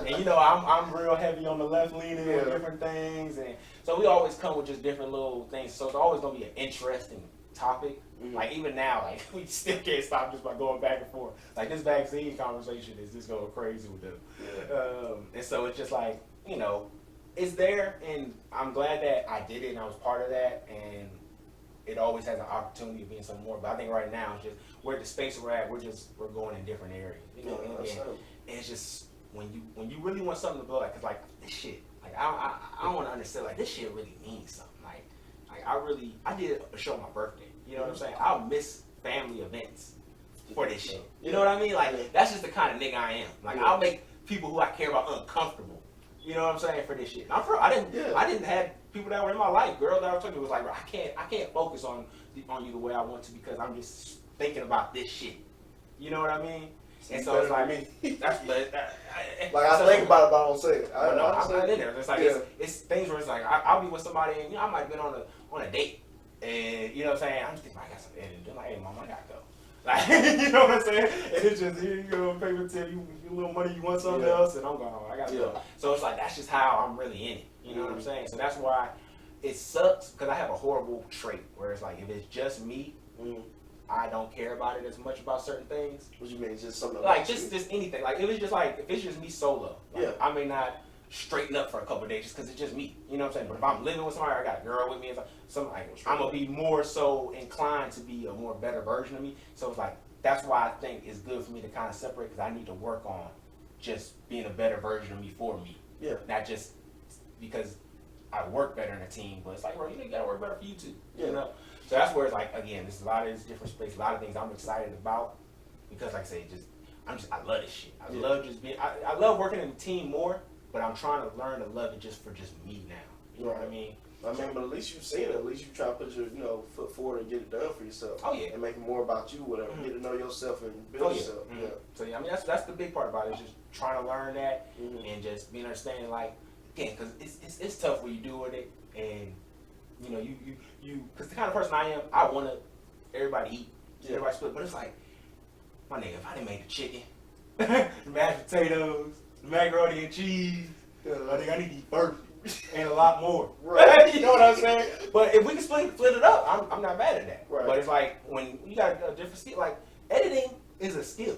And I'm real heavy on the left leaning with different things, and so we always come with just different little things. So it's always gonna be an interesting topic. Like even now, like we still can't stop just by going back and forth. Like this vaccine conversation is just going crazy with them. And so it's just like it's there, and I'm glad that I did it and I was part of that, and it always has an opportunity of being some more. But I think right now it's just we're at the space we're at. We're going in different areas. And it's just when you really want something to go like, cause like this shit, like I don't want to understand, like this shit really means something. Like I did a show on my birthday. You know what I'm saying? I'll miss family events for this shit. You know what I mean? Like that's just the kind of nigga I am. Like I'll make people who I care about uncomfortable. You know what I'm saying, for this shit. And I didn't have people that were in my life, girls that I was talking to, was like, bro, I can't focus on you the way I want to because I'm just thinking about this shit. You know what I mean? And so it's like, that's like I think about it, but I don't say it. I'm not in there. It's like it's things where it's like I'll be with somebody and I might have been on a date, and you know what I'm saying. I'm just thinking I got some editing. They're like, hey, mom, I gotta go. Like, you know what I'm saying? And it's just here you go, paper tip, you a little money, you want something else, and I'm going, I gotta go. So it's like that's just how I'm really in it. You know what I'm saying? So that's why it sucks because I have a horrible trait where it's like if it's just me. I don't care about it as much about certain things. What you mean? Just something like just anything. Like if it's just me solo. Like, I may not straighten up for a couple of days just because it's just me. You know what I'm saying? But if I'm living with somebody, I got a girl with me, I'm gonna be more so inclined to be a more better version of me. So it's like that's why I think it's good for me to kind of separate because I need to work on just being a better version of me for me. Yeah. Not just because I work better in a team, but it's like, bro, you gotta work better for you too. Yeah. You know? So that's where it's like, again, there's a lot of this different space, a lot of things I'm excited about because, like I say, I love this shit. I love just being, I love working in a team more, but I'm trying to learn to love it just for just me now. You know what I mean? But at least you've seen it. At least you try to put your foot forward and get it done for yourself. Oh yeah. And make it more about you, whatever. Get to know yourself and build yourself. Yeah. So yeah, I mean that's the big part about it. Is just trying to learn that and just being understanding like again because it's tough when you do with it and you because the kind of person I am, I want to everybody eat, everybody split, but it's like my nigga, if I didn't make the chicken, the mashed potatoes, the macaroni and cheese, I think I need to eat first. And a lot more. Right. You know what I'm saying? But if we can split it up, I'm not mad at that. Right. But it's like when you got a different skill, like editing is a skill.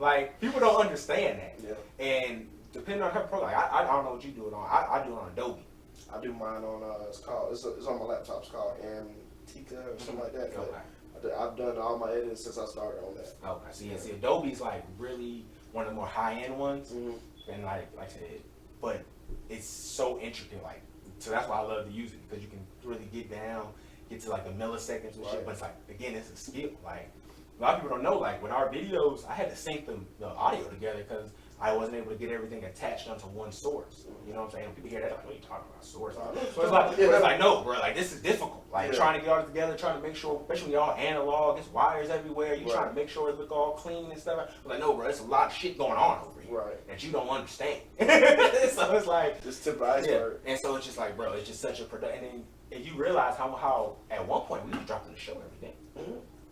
Like people don't understand that. Yeah. And depending on her program, like, I don't know what you do it on. I do it on Adobe. I do mine on it's on my laptop. It's called Antica or something like that. Okay. I've done all my editing since I started on that. Okay. See, Adobe's like really one of the more high end ones. And like I said, but it's so intricate, like, so that's why I love to use it because you can really get to like the milliseconds and shit. But it's like, again, it's a skill. Like, a lot of people don't know, like, when our videos, I had to sync the audio together because I wasn't able to get everything attached onto one source. You know what I'm saying? When people hear that, like, what are you talking about, source? So it's like, no, bro, like, this is difficult. Like, trying to get all together, trying to make sure, especially when y'all analog, it's wires everywhere, you trying to make sure it look all clean and stuff. I'm like, no, bro, there's a lot of shit going on over here that you don't understand. So it's like, just tip of iceberg. And so it's just like, bro, it's just such a production. And you realize how at one point we was dropping the show every day.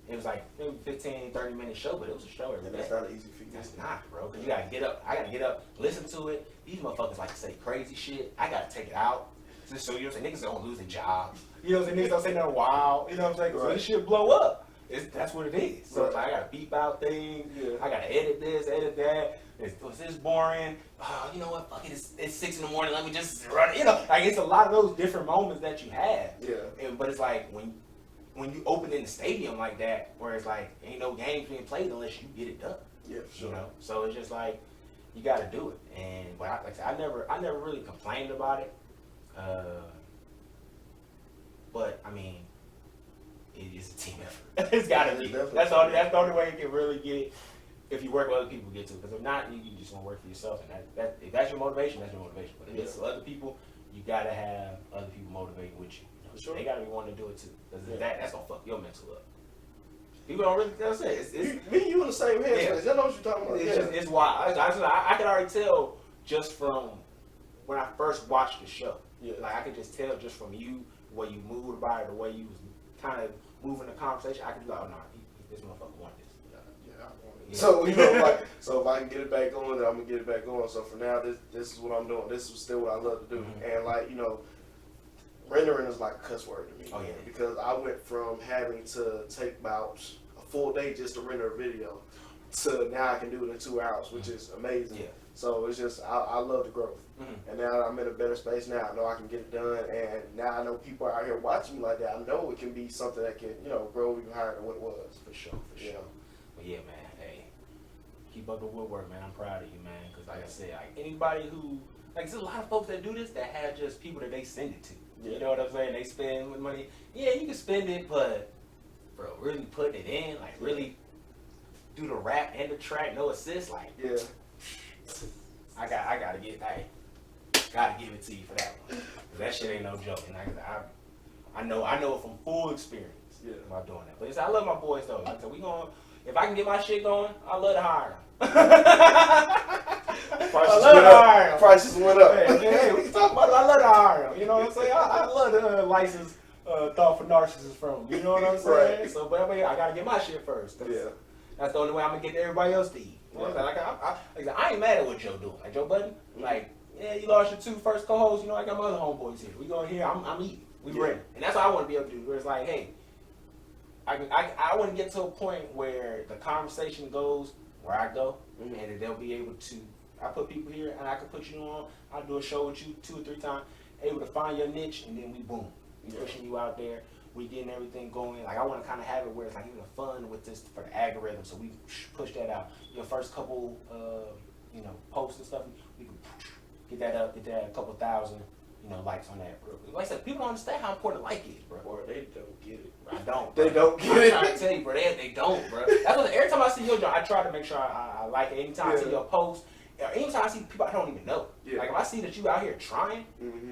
It was like maybe 15, 30-minute show, but it was a show every day. That's not an easy feat. That's not, bro. Because you gotta get up. I gotta get up, listen to it. These motherfuckers like to say crazy shit. I gotta take it out. Just so you know what I'm saying? Niggas don't lose their jobs. You know what I'm saying? Niggas don't say nothing wild. You know what I'm saying? So this shit blow up. That's what it is. So it's like I gotta beep out things. I gotta edit this, edit that. Was this boring? Oh, you know what? Fuck it. It's 6 in the morning. Let me just run it. You know, like it's a lot of those different moments that you have. But it's like when you open in the stadium like that, where it's like ain't no games being played unless you get it done. Yeah, for sure. You know, so it's just like you got to do it. And but like I said, I never really complained about it. But I mean, it is a team effort. It's got to be. That's the only way you can really get. If you work with other people, get to it. Because if not, you just gonna work for yourself. And if that's your motivation, that's your motivation. But if it's other people, you gotta have other people motivating with you. Sure. They gotta be wanting to do it too. Because that's gonna fuck your mental up. People don't really, that's it. Me and you in the same head. I know what you're talking about. It's wild. I could already tell just from when I first watched the show. Like I could just tell just from you, the way you moved about it, the way you was kind of moving the conversation. I could be like, oh no, this motherfucker want this. So so if I can get it back on, then I'm gonna get it back on. So for now, this is what I'm doing. This is still what I love to do. And like rendering is like a cuss word to me. Oh yeah. Because I went from having to take about a full day just to render a video to now I can do it in 2 hours, which is amazing. Yeah. So it's just I love the growth. And now I'm in a better space now. I know I can get it done, and now I know people are out here watching me like that. I know it can be something that can grow even higher than what it was. For sure. But yeah, man. Keep up the woodwork, man. I'm proud of you, man. Because like I said, like anybody who, like there's a lot of folks that do this that have just people that they send it to. You know what I'm saying? They spend money. Yeah, you can spend it, but bro, really putting it in, like really do the rap and the track, no assist, like I gotta give it to you for that one. That shit ain't no joke. And I know it from full experience about doing that. But I love my boys though. Like I said, if I can get my shit going, I love to hire them. Prices went up. Hey, we can talk about it. I love to hire them. You know what I'm saying? I love to license Thoughtful Narcissist from them. You know what I'm saying? So, but I gotta get my shit first. That's the only way I'm gonna get everybody else to eat. You know what I'm saying? I ain't mad at what Joe doing. Like Joe Budden, like you lost your 2 first co-hosts. I got my other homeboys here. We go here. I'm eating. We ready. And that's what I want to be able to do. Where it's like, hey. I want to get to a point where the conversation goes where I go, and they'll be able to I put people here, and I can put you on. I'll do a show with you 2 or 3 times, able to find your niche, and then we boom, we pushing you out there. We getting everything going. Like I want to kind of have it where it's like even fun with this for the algorithm. So we push that out. Your first couple, posts and stuff, we can get that up, get that a couple thousand, likes on that. Like I said, people don't understand how important like is, bro. Or they don't get it. I don't. They don't get it. I'm trying to tell you, bro. They don't, bro. That's what every time I see your job, I try to make sure I like it. Anytime I see your post, or anytime I see people I don't even know. Yeah. Like if I see that you out here trying,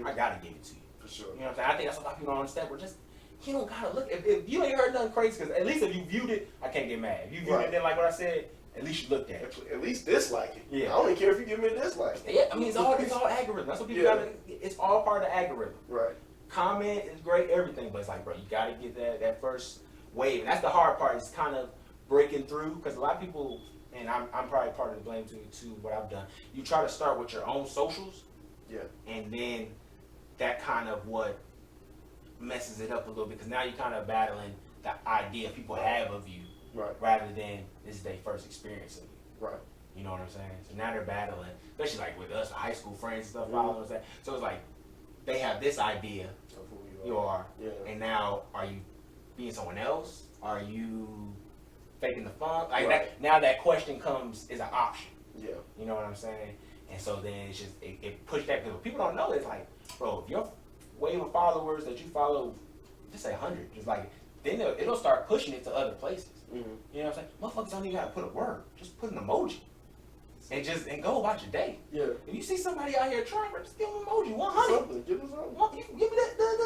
I gotta give it to you. For sure. You know what I'm saying? I think that's what a lot of people don't understand. We're just, you don't gotta look. If you ain't heard nothing crazy, because at least if you viewed it, I can't get mad. If you viewed it, then like what I said, at least you looked at it. At least dislike it. Yeah. I don't even care if you give me a dislike. Yeah, I mean it's all algorithm. That's what people gotta. It's all part of the algorithm. Right. Comment is great, everything, but it's like, bro, you gotta get that first wave, and that's the hard part. Is kind of breaking through, because a lot of people, and I'm probably part of the blame to what I've done. You try to start with your own socials, and then that kind of what messes it up a little bit, because now you're kind of battling the idea people have of you, rather than this is their first experience of you. Right. You know what I'm saying? So now they're battling, especially like with us, high school friends and stuff, following us. So it's like they have this idea Of who you are, Yeah. and now are you being someone else? Are you faking the funk? Like Right. now that question comes is an option. Yeah. You know what I'm saying? And so then it's just it pushed that, because people don't know. It's like, bro, if your wave of followers that you follow, just say 100, just like then it'll start pushing it to other places. Mm-hmm. You know what I'm saying? Motherfuckers don't even gotta put a word, just put an emoji. And go about your day. Yeah. If you see somebody out here trying, just give them an emoji, 100. Something. Give us something. You can give me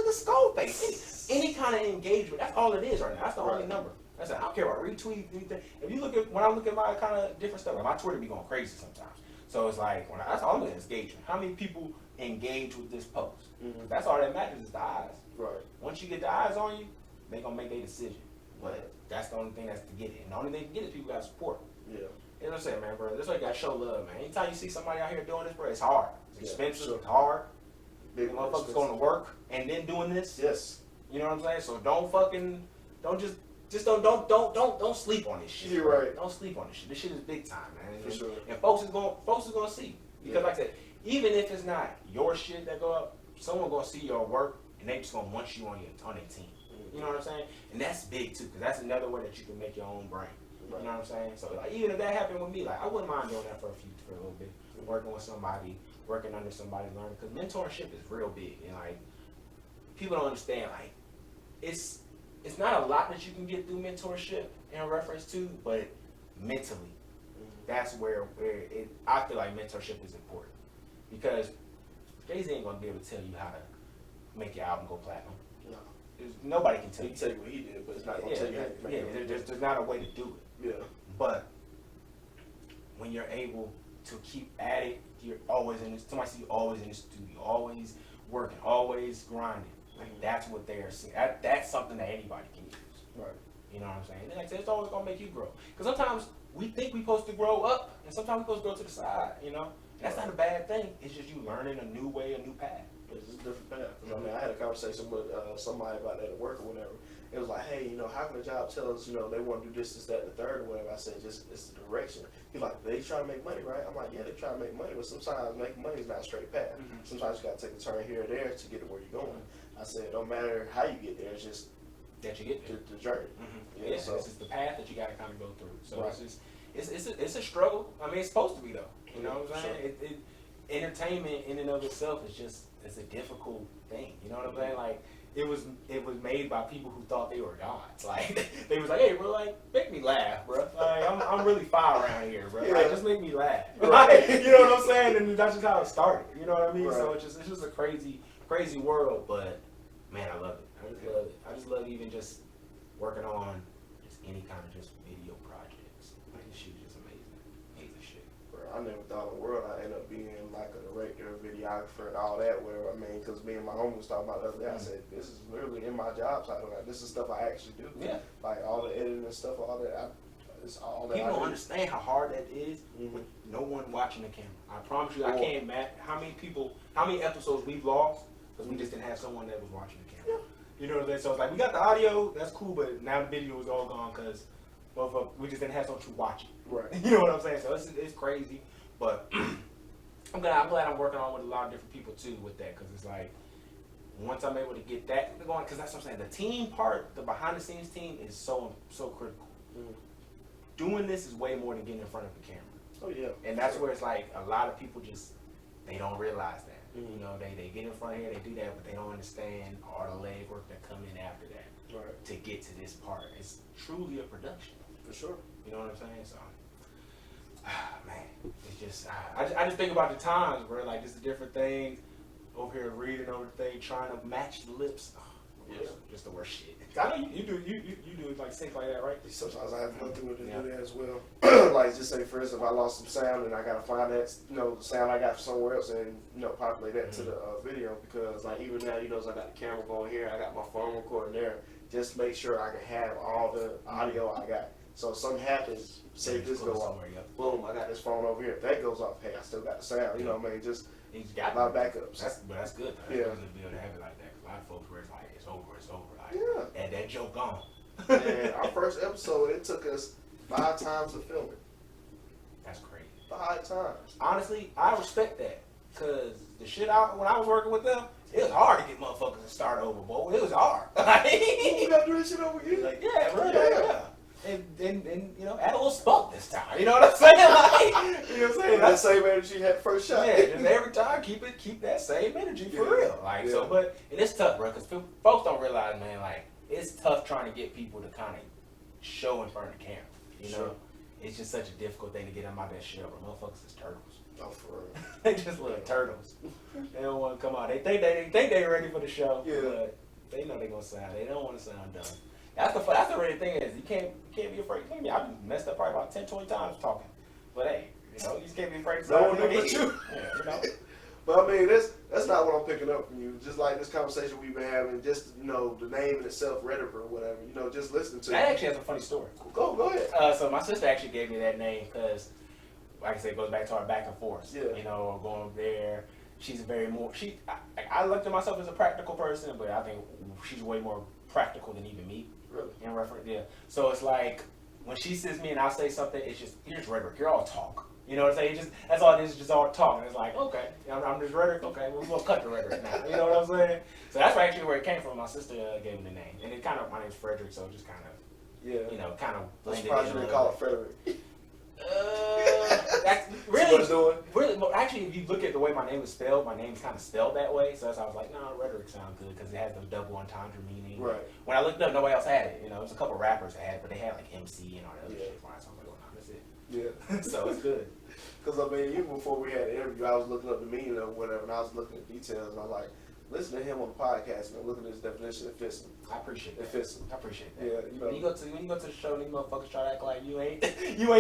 the skull face. Any kind of engagement. That's all it is right now. That's the only number. That's it. I don't care about retweet, anything. If you look at when I look at my kind of different stuff, like my Twitter be going crazy sometimes. So it's like that's all I'm looking at is engagement. How many people engage with this post? That's all that matters is the eyes. Right. Once you get the eyes on you, they gonna make their decision. But that's the only thing that's to get it. And the only thing to get it is people got support. Yeah. You know what I'm saying, man, bro? That's why you gotta show love, man. Anytime you see somebody out here doing this, bro, it's hard. It's expensive. Sure. It's hard. Big Motherfuckers going to work and then doing this. Yes. You know what I'm saying? So don't sleep on this shit. You're right. Don't sleep on this shit. This shit is big time, man. For sure. And folks is gonna see. Because like I said, even if it's not your shit that go up, someone gonna see your work and they just gonna want you on their team. You know what I'm saying? And that's big too, because that's another way that you can make your own brand. You know what I'm saying? So like, even if that happened with me, like I wouldn't mind doing that for a little bit, working with somebody, working under somebody, learning. Because mentorship is real big, and like people don't understand. Like it's not a lot that you can get through mentorship in reference to, but mentally, that's where I feel like mentorship is important, because Jay-Z ain't gonna be able to tell you how to make your album go platinum. No. Nobody can tell He you. can tell you what he did, but it's not gonna tell you how to make it. There's not a way to do it. Yeah. But when you're able to keep at it, you're always in this. Somebody see you always in the studio, always working, always grinding. Like that's what they're seeing. That's something that anybody can use. Right. You know what I'm saying? And like I said, it's always gonna make you grow. Because sometimes we think we're supposed to grow up, and sometimes we're supposed to go to the side. You know, that's not a bad thing. It's just you learning a new way, a new path. It's just a different path. I mean, I had a conversation with somebody about that at work or whatever. It was like, hey, how can the job tell us, they want to do this, that, and the third, or whatever. I said, just it's the direction. He's like, they try to make money, right? I'm like, yeah, they try to make money, but sometimes making money is not a straight path. Sometimes you got to take a turn here or there to get to where you're going. I said, it don't matter how you get there, it's just that you get there. the journey. Yeah, so it's just the path that you got to kind of go through. So it's a struggle. I mean, it's supposed to be though. You know what I'm saying? Sure. Entertainment in and of itself it's a difficult thing. You know what I'm saying? Like it was made by people who thought they were gods. Like they was like, hey, bro, like make me laugh, bro. Like I'm really fire around here, bro. Like just make me laugh. Like, you know what I'm saying? And that's just how it started. You know what I mean? Right. So it's just a crazy world, but man, I love it. I just love it. I just love even just working on just any kind of just video projects. Like this shit is just amazing shit. Bro, I never thought in the world I'd end up being like a director, videographer, and all that. Where because me and my homie was talking about the other day, I said this is literally in my job title. Like, this is stuff I actually do. Yeah. Like all the editing and stuff, all that. It's all that. People don't understand how hard that is with no one watching the camera. I promise you, I can't imagine how many episodes we've lost because we just didn't have someone that was watching the camera. Yeah. You know what I'm saying? So it's like we got the audio, that's cool, but now the video is all gone because we just didn't have someone to watch it. Right. You know what I'm saying? So it's crazy, but I'm glad I'm working on with a lot of different people too with that, because it's like once I'm able to get that going, because that's what I'm saying. The team part, the behind the scenes team, is so critical. Doing this is way more than getting in front of the camera. Oh yeah. And that's where it's like a lot of people just they don't realize that. You know, they get in front of here, they do that, but they don't understand all the legwork that come in after that to get to this part. It's truly a production. For sure. You know what I'm saying? So, man, it's just I just think about the times where like this is different things over here reading over the thing, trying to match the lips. Just the worst shit. I know you do like sync like that, right? Sometimes I have to go through it to do that as well. Like just say for instance, if I lost some sound and I gotta find that the sound I got from somewhere else and populate that to the video, because like even now as I got the camera going here, I got my phone recording there. Just make sure I can have all the audio I got. So if something happens, say this go off, boom, I got this phone over here. If that goes off, hey, I still got the sound. You know what I mean? Just a lot of backups. That's good. That's good to be able to have it like that. A lot of folks where it's like it's over. Like, and that joke gone. And our first episode, it took us 5 times to film it. That's crazy. 5 times. Honestly, I respect that, cause the shit when I was working with them, it was hard to get motherfuckers to start over, boy. It was hard. You gotta do this shit over again? Like, yeah. And add a little spunk this time. You know what I'm saying? Like, you know what I'm saying? That same energy you had the first shot. Yeah, just every time keep that same energy for real. Like so, but it's tough, bro, because folks don't realize, man. Like it's tough trying to get people to kind of show in front of the camera. You know, it's just such a difficult thing to get them out of that shell. Bro, motherfuckers is turtles. Oh, for real. They just little turtles. They don't want to come out. They think they ready for the show, but they know they gonna sound. They don't want to sound dumb. That's the really thing is you can't be afraid. I mean, I've messed up probably about 10, 20 times talking, but hey, you just can't be afraid. No one knew but you. Yeah, But I mean, that's not what I'm picking up from you. Just like this conversation we've been having, just the name in itself, Rhetoric or whatever. Just listening to. That actually has a funny story. Go ahead. So my sister actually gave me that name because, like I said, it goes back to our back and forth. Yeah. Going there. She's I looked at myself as a practical person, but I think she's way more practical than even me. Really? In reference, So it's like when she sees me and I say something, it's just here's rhetoric. You're all talk. You know what I'm saying? That's all it is. Just all talk. And it's like okay, I'm just rhetoric. Okay, we're gonna cut the rhetoric now. You know what I'm saying? So that's actually where it came from. My sister gave me the name, and it my name's Frederick, so it just kind of kind of blended in. I'm surprised you didn't call it Frederick. That's really. Well, actually, if you look at the way my name is spelled, my name's kind of spelled that way. So that's why I was like, no, rhetoric sounds good because it has the double entendre meaning. Right. When I looked up, nobody else had it. There's a couple rappers that had it, but they had like MC and all that other shit. So I was like, oh no, that's it. Yeah. So it's good. Because I mean, even before we had the interview, I was looking up the meaning of whatever, and I was looking at details, and I'm like, listen to him on the podcast, and I'm looking at his definition. It fits him. I appreciate that. It fits him. I appreciate that. Yeah, when you go to the show, and these motherfuckers try to act like you ain't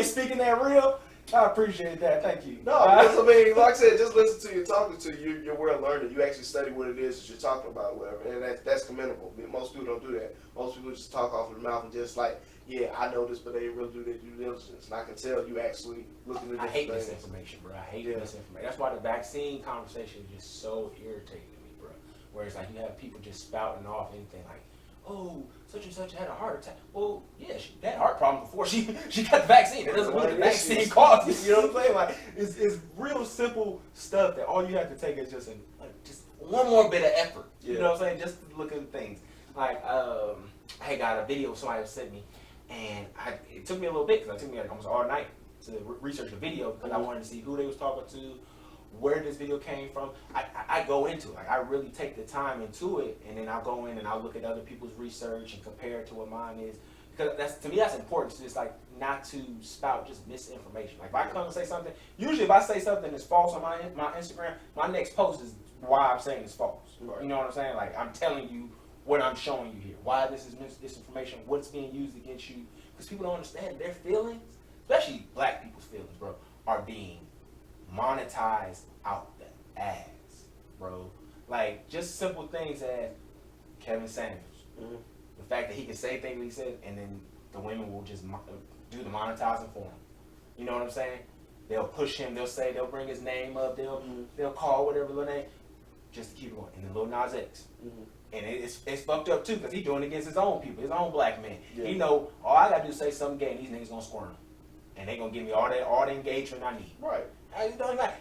speaking that real. I appreciate that. Thank you. No, because I mean, like I said, just listen to you, talking to you, you're well learned. You actually study what it is that you're talking about, or whatever, and that's commendable. Most people don't do that. Most people just talk off of the mouth and just like, yeah, I know this, but they really do their due diligence. And I can tell you actually looking at. I hate misinformation, bro. I hate misinformation. That's why the vaccine conversation is just so irritating to me, bro. Where it's like you have people just spouting off anything like, oh, such and such had a heart attack. Well, yeah, she had a heart problem before she got the vaccine. It doesn't mean the vaccine caused it. You know what I'm saying? Like, it's real simple stuff that all you have to take is just one more bit of effort. You know what I'm saying? Just to look at things. Like, I got a video somebody sent me, and it took me a little bit because it took me like almost all night to research the video because I wanted to see who they was talking to, where this video came from. I go into it. Like, I really take the time into it, and then I'll go in and I'll look at other people's research and compare it to what mine is. Because to me, that's important. It's like not to spout just misinformation. Like if I come and say something, usually if I say something that's false on my Instagram, my next post is why I'm saying it's false. You know what I'm saying? Like I'm telling you what I'm showing you here. Why this is misinformation, what's being used against you. Because people don't understand their feelings, especially black people's feelings, bro, are being monetized out the ass, bro. Like just simple things as Kevin Samuels. The fact that he can say things he said, and then the women will just do the monetizing for him. You know what I'm saying? They'll push him. They'll bring his name up. They'll call whatever little name, just to keep it going. And then Lil Nas X. And it's fucked up too, because he's doing it against his own people, his own black men. He know all I gotta do is say something gay, and these niggas gonna squirm. and they gonna give me all the engagement I need. Right.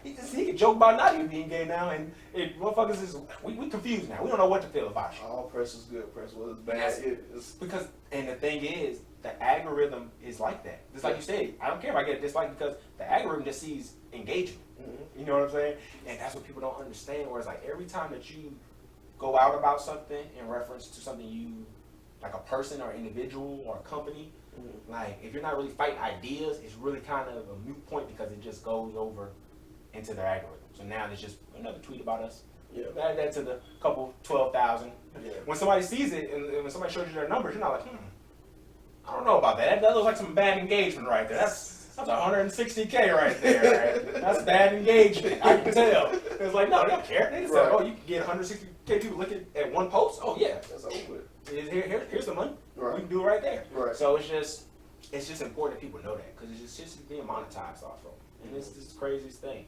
He can joke about not even being gay now, and motherfuckers is we confused now. We don't know what to feel about you. All press is good, press was bad. It's because, and the thing is, the algorithm is like that. Just like you said, I don't care if I get a dislike because the algorithm just sees engagement. Mm-hmm. You know what I'm saying? And that's what people don't understand. Where it's like every time that you go out about something in reference to something you, like a person or individual or a company, like if you're not really fighting ideas, it's really kind of a moot point because it just goes over into their algorithm. So now there's just another tweet about us. Yeah. Add that to the couple 12,000. Yeah. When somebody sees it and when somebody shows you their numbers, you're not like, I don't know about that. That looks like some bad engagement right there. That's 160K right there. Right? That's bad engagement. I can tell. It's like, no, they don't care. They just say, oh, you can get 160K people looking at one post? Oh, yeah. That's over with. Here's the money. Right. We can do it right there. Right. So it's just important that people know that because it's just being monetized off of. And it's this craziest thing.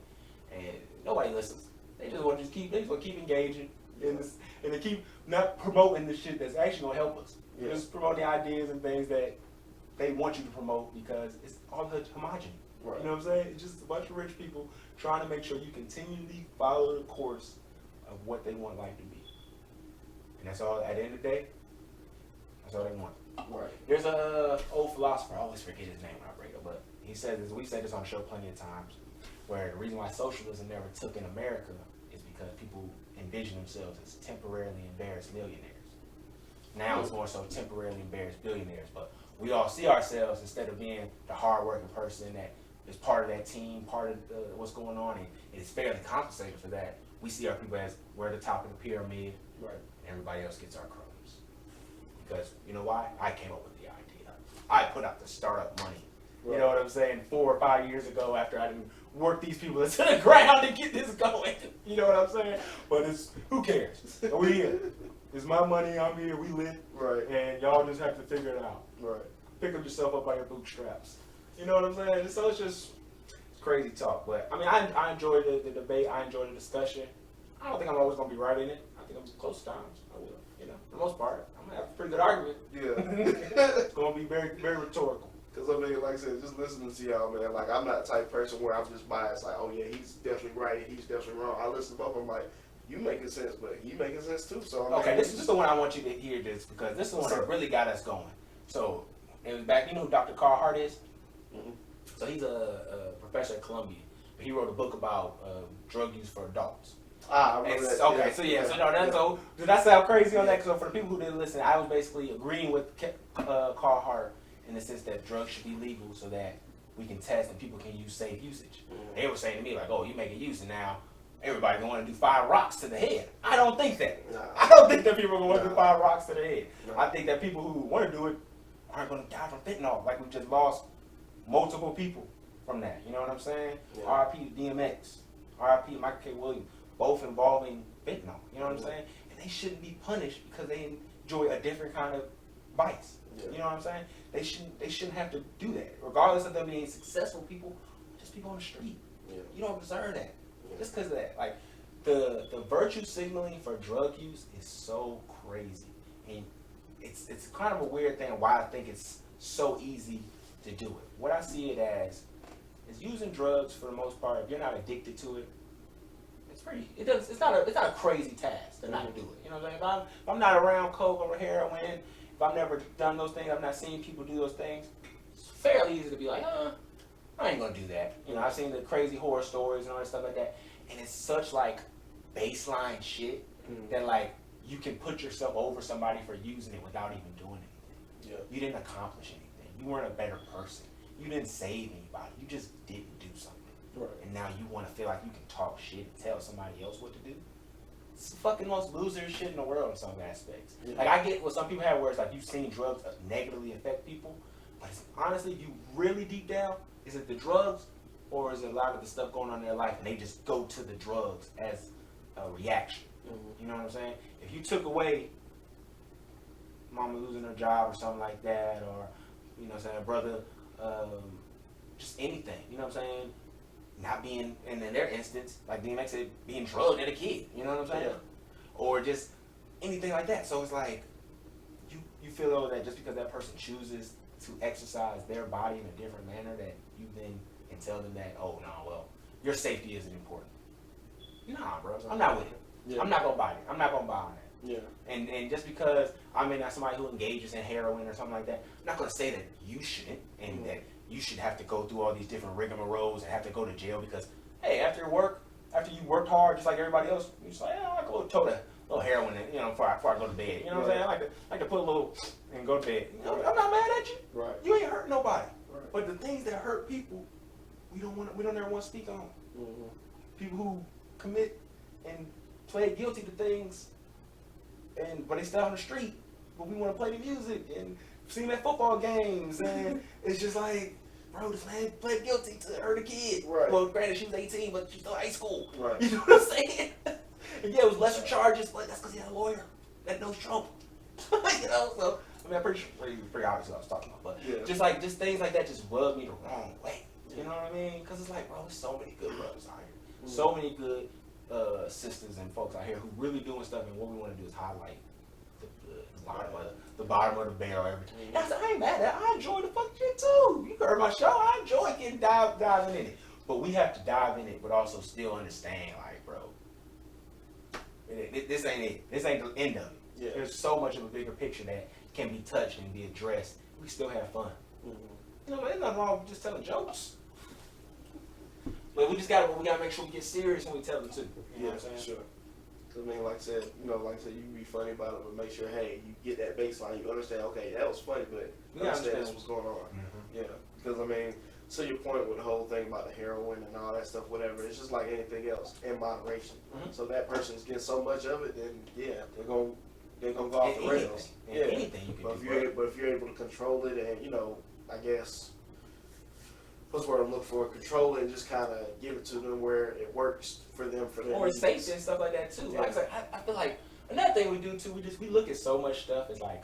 And nobody listens. They just want to keep engaging in this, and to keep not promoting the shit that's actually gonna help us. Yeah. Just promote the ideas and things that they want you to promote because it's all homogenous. Right. You know what I'm saying? It's just a bunch of rich people trying to make sure you continually follow the course of what they want life to be. And that's all. At the end of the day, that's all they want. Right. There's a old philosopher. I always forget his name when I bring it, but he said this. We said this on the show plenty of times. Where the reason why socialism never took in America is because people envision themselves as temporarily embarrassed millionaires. Now it's more so temporarily embarrassed billionaires, but we all see ourselves instead of being the hardworking person that is part of that team, part of what's going on, and is fairly compensated for that. We see our people as we're the top of the pyramid, Right. and everybody else gets our crumbs. Because you know why? I came up with the idea. I put out the startup money. You know what I'm saying? 4 or 5 years ago, after I didn't work these people into the ground to get this going. You know what I'm saying? But who cares? We here. It's my money. I'm here. We lit. Right. And y'all just have to figure it out. Right. Pick up yourself up by your bootstraps. You know what I'm saying? So it's crazy talk. But I mean, I enjoy the debate. I enjoy the discussion. I don't think I'm always gonna be right in it. I think I'm close times. I will. You know, for the most part, I'm gonna have a pretty good argument. Yeah. It's gonna be very, very rhetorical. Because I mean, like I said, just listening to y'all, man, like I'm not the type of person where I'm just biased, like, oh yeah, he's definitely right, he's definitely wrong. I listen to both of them, like, you making sense, but he making sense too. So I mean, okay, this is the one I want you to hear this because this is the one that really got us going. So it was back, you know who Dr. Carl Hart is? Mm-hmm. So he's a professor at Columbia. But he wrote a book about drug use for adults. I remember that. Okay, so did that sound crazy on that? So for the people who didn't listen, I was basically agreeing with Carl Hart in the sense that drugs should be legal so that we can test and people can use safe usage. Mm-hmm. They were saying to me like, oh, you make a use and now everybody going to do 5 rocks to the head. I don't think that. Nah. I don't think that people are going to do 5 rocks to the head. Nah. I think that people who want to do it aren't going to die from fentanyl. Like we just lost multiple people from that. You know what I'm saying? Yeah. R.I.P. DMX, R.I.P. Michael K. Williams, both involving fentanyl. You know what I'm saying? And they shouldn't be punished because they enjoy a different kind of vice. Yeah. You know what I'm saying? They shouldn't have to do that. Regardless of them being successful people, just people on the street. Yeah. You don't deserve that. Yeah. Just because of that. Like the virtue signaling for drug use is so crazy. And it's kind of a weird thing why I think it's so easy to do it. What I see it as is using drugs for the most part, if you're not addicted to it, it's not a crazy task to not do it. You know what I'm saying? If I'm not around coke or heroin, if I've never done those things, I've not seen people do those things, it's fairly easy to be like, I ain't gonna do that. You know, I've seen the crazy horror stories and all that stuff like that. And it's such like baseline shit that like you can put yourself over somebody for using it without even doing anything. Yeah. You didn't accomplish anything. You weren't a better person. You didn't save anybody. You just didn't do something. Right. And now you want to feel like you can talk shit and tell somebody else what to do. It's the fucking most loser shit in the world in some aspects. Yeah. Like I get what some people have where it's like you've seen drugs negatively affect people, but it's, honestly, you really deep down, is it the drugs or is it a lot of the stuff going on in their life and they just go to the drugs as a reaction? Mm-hmm. You know what I'm saying? If you took away mama losing her job or something like that, or you know what I'm saying, brother, just anything, you know what I'm saying? Not being, and in their instance, like DMX said, being drugged at a kid, you know what I'm saying? Yeah. Or just anything like that. So it's like, you feel though that just because that person chooses to exercise their body in a different manner, that you then can tell them that, oh no, well, your safety isn't important. Nah, bro, I'm not with it. Yeah. I'm not gonna buy it. I'm not gonna buy on that. Yeah. And just because I'm not somebody who engages in heroin or something like that, I'm not gonna say that you shouldn't, and that you should have to go through all these different rigmaroles and have to go to jail because, hey, after you worked hard just like everybody else, you just like, I go tote a little heroin, and, before I go to bed. You know what I'm saying? I like to put a little and go to bed. I'm not mad at you. Right. You ain't hurt nobody. Right. But the things that hurt people, we don't ever want to speak on. Mm-hmm. People who commit and plead guilty to things, but they stay on the street, but we want to play the music and see them at football games, and it's just like, bro, this man pled guilty to hurt a kid. Right. Well, granted, she was 18, but she's still high school. Right. You know what I'm saying? And yeah, it was lesser charges, but that's because he had a lawyer that knows Trump. So, I mean, I'm pretty obvious what I was talking about, but just things like that just rub me the wrong way. You know what I mean? Because it's like, bro, there's so many good brothers out here. Mm-hmm. So many good sisters and folks out here who really doing stuff, and what we want to do is highlight the bottom of the barrel every time. And I said, I ain't mad at it. I enjoy the fucking shit too. You heard my show. I enjoy getting diving in it. But we have to dive in it, but also still understand, like, bro, this ain't it. This ain't the end of it. Yeah. There's so much of a bigger picture that can be touched and be addressed. We still have fun. Mm-hmm. There's nothing wrong with just telling jokes. But we gotta make sure we get serious when we tell them too. You know what I'm saying? Sure. Cause I mean, like I said, you can be funny about it, but make sure, hey, you get that baseline. You understand, okay, that was funny, but you understand this was going on. Mm-hmm. Yeah. Because I mean, to your point with the whole thing about the heroin and all that stuff, whatever, it's just like anything else in moderation. Mm-hmm. So that person's getting so much of it, then they're gonna go off the rails. Anything you can do. But if you're able to control it, and I guess, what's the word I'm looking for? Control it and just kind of give it to them where it works for them. Or it's safety and stuff like that too. Yeah. Like I feel like another thing we do too, we look at so much stuff as like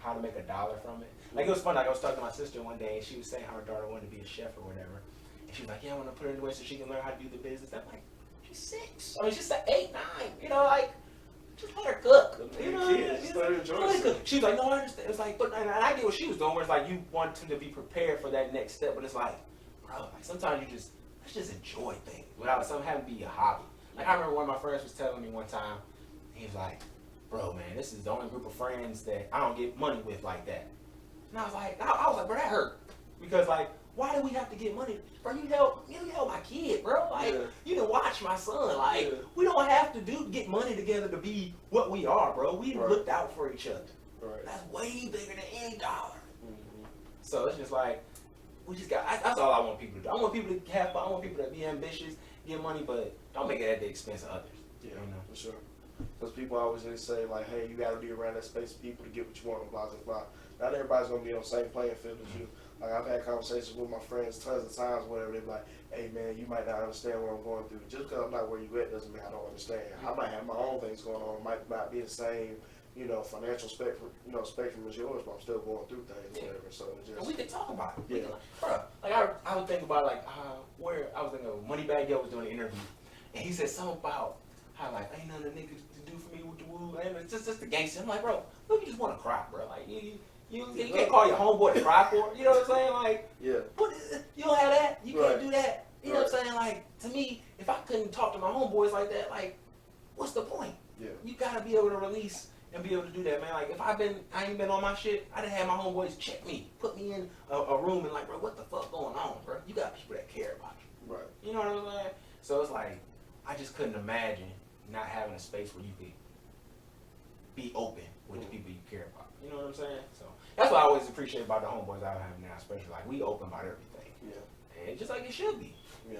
how to make $1 from it. Like, it was funny, like, I was talking to my sister one day, and she was saying how her daughter wanted to be a chef or whatever. And she was like, yeah, I want to put her in the way so she can learn how to do the business. I'm like, she's 6. I mean, she's like 8, 9. Like, just let her cook. Just let her enjoy it. She was like, no, I understand. It's like, and I get what she was doing, where it's like, you want them to be prepared for that next step. But it's like, bro, like, sometimes let's just enjoy things without something having to be a hobby. Like, I remember one of my friends was telling me one time, he was like, bro, man, this is the only group of friends that I don't get money with like that. And I was like, bro, that hurt. Because, like, why do we have to get money? Bro, you help my kid, bro. Like, you can watch my son. Like, we don't have to get money together to be what we are, bro. We looked out for each other. Right. That's way bigger than any dollar. Mm-hmm. So it's just like, that's all I want people to do. I want people to have fun. I want people to be ambitious, get money, but don't make it at the expense of others. Yeah, for sure. Because people always just say, like, hey, you got to be around that space of people to get what you want, blah, blah, blah. Not everybody's going to be on the same playing field as you. Like, I've had conversations with my friends tons of times, whatever. They're like, hey, man, you might not understand what I'm going through. Just because I'm not where you at doesn't mean I don't understand. I might have my own things going on. It might not be the same, financial spectrum as yours, but I'm still going through things, whatever. So and we can talk about it. Yeah. Bro, like, I would think about, like, where I was thinking of Moneybag Yo was doing an interview, and he said something about how, like, ain't nothing the niggas to do for me with the woo, and it's just the gangster. I'm like, bro, look, you just want to cry, bro. Like, you can't call your homeboy to cry for it. You know what I'm saying? Like, you don't have that. You can't do that. You know what I'm saying? Like, to me, if I couldn't talk to my homeboys like that, like, what's the point? Yeah. You gotta be able to release and be able to do that, man. Like, if I ain't been on my shit, I done had my homeboys check me, put me in a room and like, bro, what the fuck going on, bro? You got people that care about you. Right. You know what I'm saying? So it's like, I just couldn't imagine not having a space where you could be open with the people you care about. You know what I'm saying? So that's what I always appreciate about the homeboys I have now, especially like we open about everything. Yeah. And just like it should be. Yeah.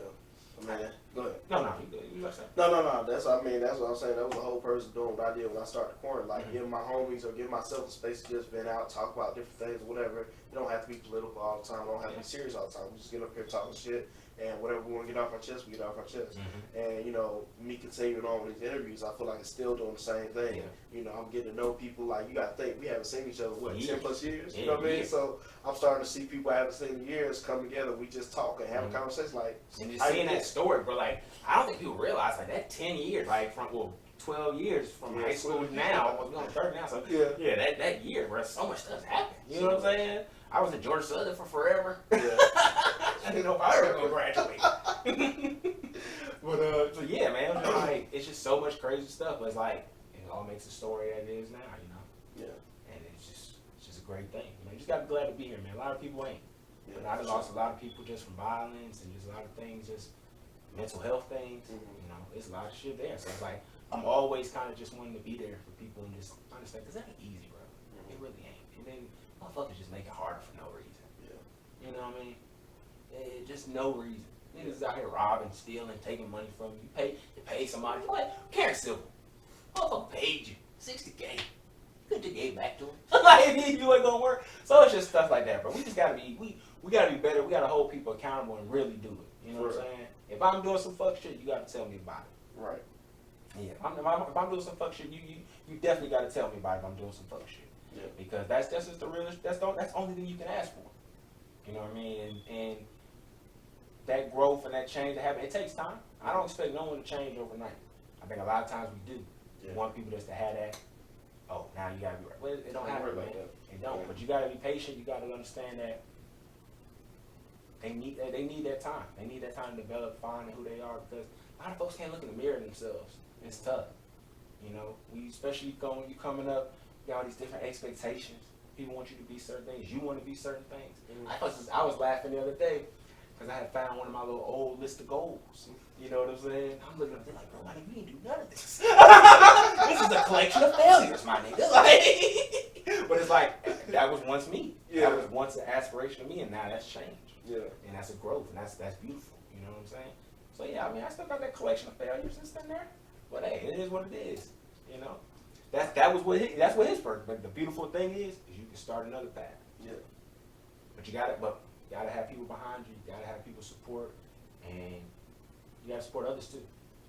I mean, go ahead. No, you good. You like that? No. That's what I'm saying. That was the whole purpose of doing what I did when I started the corner. Like, give my homies or give myself a space to just vent out, talk about different things, whatever. You don't have to be political all the time. You don't have to be serious all the time. We just get up here talking shit. And whatever we want to get off our chest, we get off our chest. Mm-hmm. And, me continuing on with these interviews, I feel like it's still doing the same thing. Yeah. I'm getting to know people. Like, you got to think, we haven't seen each other, 10 plus years? You know what I mean? So I'm starting to see people I haven't seen in years come together. We just talk and have a conversation. Like, and just seeing that story, bro, like, I don't think people realize, like, that 10 years, like, from, 12 years from high school to now. We're on 30 now, so yeah, that year, bro, so much stuff happened. You know what I'm saying? I was in Georgia Southern for forever. Yeah. I didn't know if I ever gonna graduate. But so yeah, man, it was just like, it's just so much crazy stuff. But it's like it all makes the story that it is now, you know. Yeah. And it's just a great thing. You know, you just gotta be glad to be here, man. A lot of people ain't. Yeah, but I lost a lot of people just from violence and just a lot of things, just mental health things. You know, it's a lot of shit there. So it's like I'm always kind of just wanting to be there for people and just understand, because that ain't easy, bro. It really ain't. And then motherfuckers just make it harder for no reason. Yeah. You know what I mean? Just no reason. Niggas out here robbing, stealing, taking money from you. You pay somebody. What? Karen Civil. Motherfucker paid you $60K. You could have gave back to him. Like, you ain't gonna work. So it's just stuff like that, bro. We just gotta be, we gotta be better. We gotta hold people accountable and really do it. You know what I'm saying? If I'm doing some fuck shit, you gotta tell me about it. Right. Yeah. If I'm doing some fuck shit, you definitely gotta tell me about it if I'm doing some fuck shit. Yeah. Because that's just the realest. That's the only thing you can ask for. You know what I mean? And that growth and that change that happen, it takes time. I don't expect no one to change overnight. I think a lot of times we do. We want people just to have that. Oh, now you gotta be right. Well, it don't happen, man. It don't. But you gotta be patient. You gotta understand that they need that time. They need that time to develop, find who they are, because a lot of folks can't look in the mirror themselves. It's tough. You know, especially when you coming up, you got all these different expectations. People want you to be certain things. You want to be certain things. I was laughing the other day because I had found one of my little old list of goals. You know what I'm saying? I'm looking at it like, bro, my nigga, you didn't do none of this. This is a collection of failures, my nigga. Like, but it's like, that was once me. Yeah. That was once an aspiration of me, and now that's changed. Yeah. And that's a growth, and that's beautiful. You know what I'm saying? So yeah, I mean, I still got that collection of failures and stuff there. But hey, it is what it is. You know? That's what his purpose. But the beautiful thing is you can start another path. Yeah. But you gotta have people behind you. You gotta have people support, and you gotta support others too.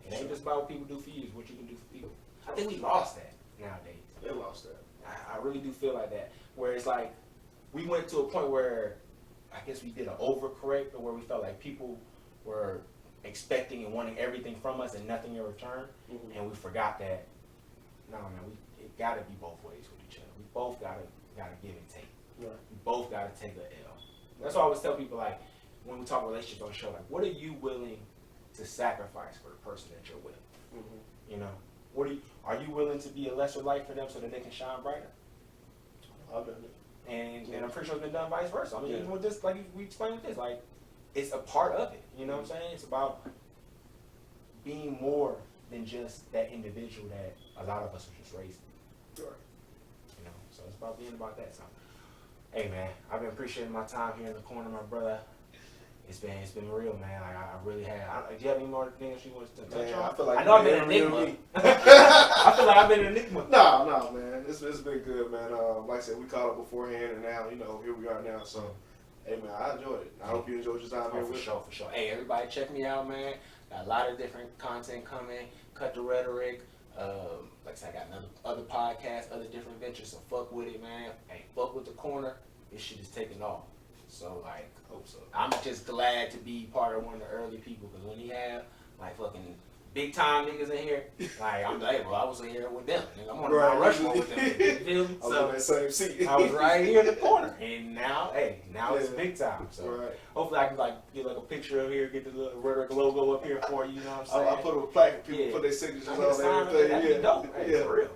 It ain't just about what people do for you; it's what you can do for people. I think we lost that nowadays. They lost that. I really do feel like that. Where it's like we went to a point where I guess we did an overcorrect, or where we felt like people were expecting and wanting everything from us and nothing in return, and we forgot that. No, man, it gotta be both ways with each other. We both gotta give and take. Right. We both gotta take a L. That's why I always tell people, like, when we talk relationships on the show, like, what are you willing to sacrifice for the person that you're with? You know, are you willing to be a lesser light for them so that they can shine brighter? I've done it. And I'm pretty sure it's been done vice versa. I mean, even with this, like we explained with this, like, it's a part of it. You know what I'm saying? It's about being more than just that individual that a lot of us are just raised. Sure. You know, so it's about being about that. So, hey man, I've been appreciating my time here in the corner, my brother. It's been real, man. Like, I really have. Do you have any more things you want to touch on? I feel like I know I've been an enigma. I feel like I've been an enigma. No, man. It's been good, man. Like I said, we caught up beforehand, and now, you know, here we are now. So, hey, man, I enjoyed it. I hope you enjoyed your time here. For sure. Hey, everybody, check me out, man. Got a lot of different content coming. Cut the Rhetorick. Like I said, I got other podcasts, other different ventures. So fuck with it, man. Hey, fuck with the corner. This shit is taking off. So like, hope so. I'm just glad to be part of one of the early people, because when you have like fucking big time niggas in here, like I'm like, bro, I was in here with them. I'm on Mount Rushmore with them. You feel me? I was in that same seat. I was right here in the corner, and now it's big time. So hopefully I can like get like a picture of here, get the little Rhetorick logo up here for you. You know what I'm saying? I put a plaque, people put their signatures on everything. That'd be dope. Hey, for real.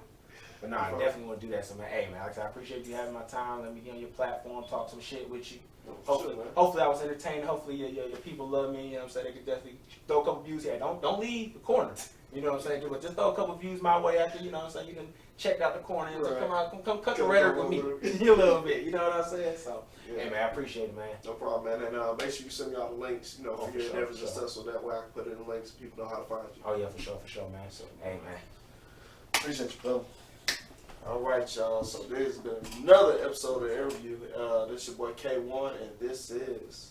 But no, I definitely want to do that. So man, hey man, like I said, I appreciate you having my time. Let me get on your platform, talk some shit with you. Hopefully I was entertained. Hopefully your people love me. You know what I'm saying? They could definitely throw a couple views here. Don't leave the corner. You know what I'm saying? But just throw a couple views my way after, you know what I'm saying? You can check out the corner and come cut the Rhetorick with me a little bit. You know what I'm saying? So, hey man, I appreciate it, man. No problem, man. And make sure you send me all the links, you know, for your endeavors and stuff, so that way I can put it in the links so people know how to find you. Oh yeah, for sure, man. So, hey man. Appreciate you, brother. All right, y'all. So this has been another episode of Interview. This is your boy K1, and this is...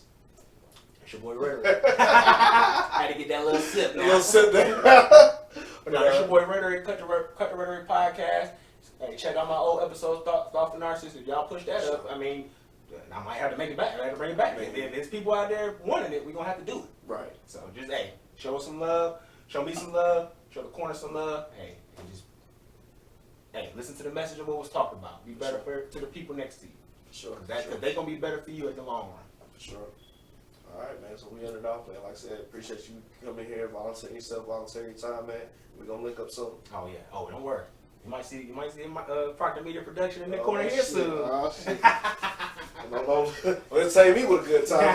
It's your boy Rhetorick. Had to get that little sip now. Little sip there. But no, it's your boy Rhetorick, Cut the Rhetorick podcast. Hey, check out my old episodes, Thoughtful Narcissist. If y'all push that up, I mean, I might have to make it back. I have to bring it back. If there's people out there wanting it, we're going to have to do it. Right. So just, hey, show us some love. Show me some love. Show the corner some love. Hey, hey, listen to the message of what was talked about. Be better to the people next to you. Sure. Because they're going to be better for you in the long run. For sure. All right, man. So we ended off, man. Like I said, appreciate you coming here, volunteering yourself, volunteering your time, man. We're gonna link up soon. Oh yeah. Oh, don't worry. You might see my Proctor Media Production in the corner here soon. Oh shit. Well, it'll save me with a good time.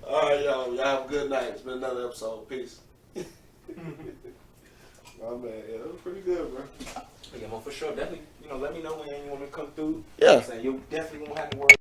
All right, y'all. Y'all have a good night. It's been another episode. Peace. Oh man, yeah, that was pretty good, bro. Yeah, well, for sure. Definitely, let me know when you want to come through. Yeah. You definitely won't have to worry.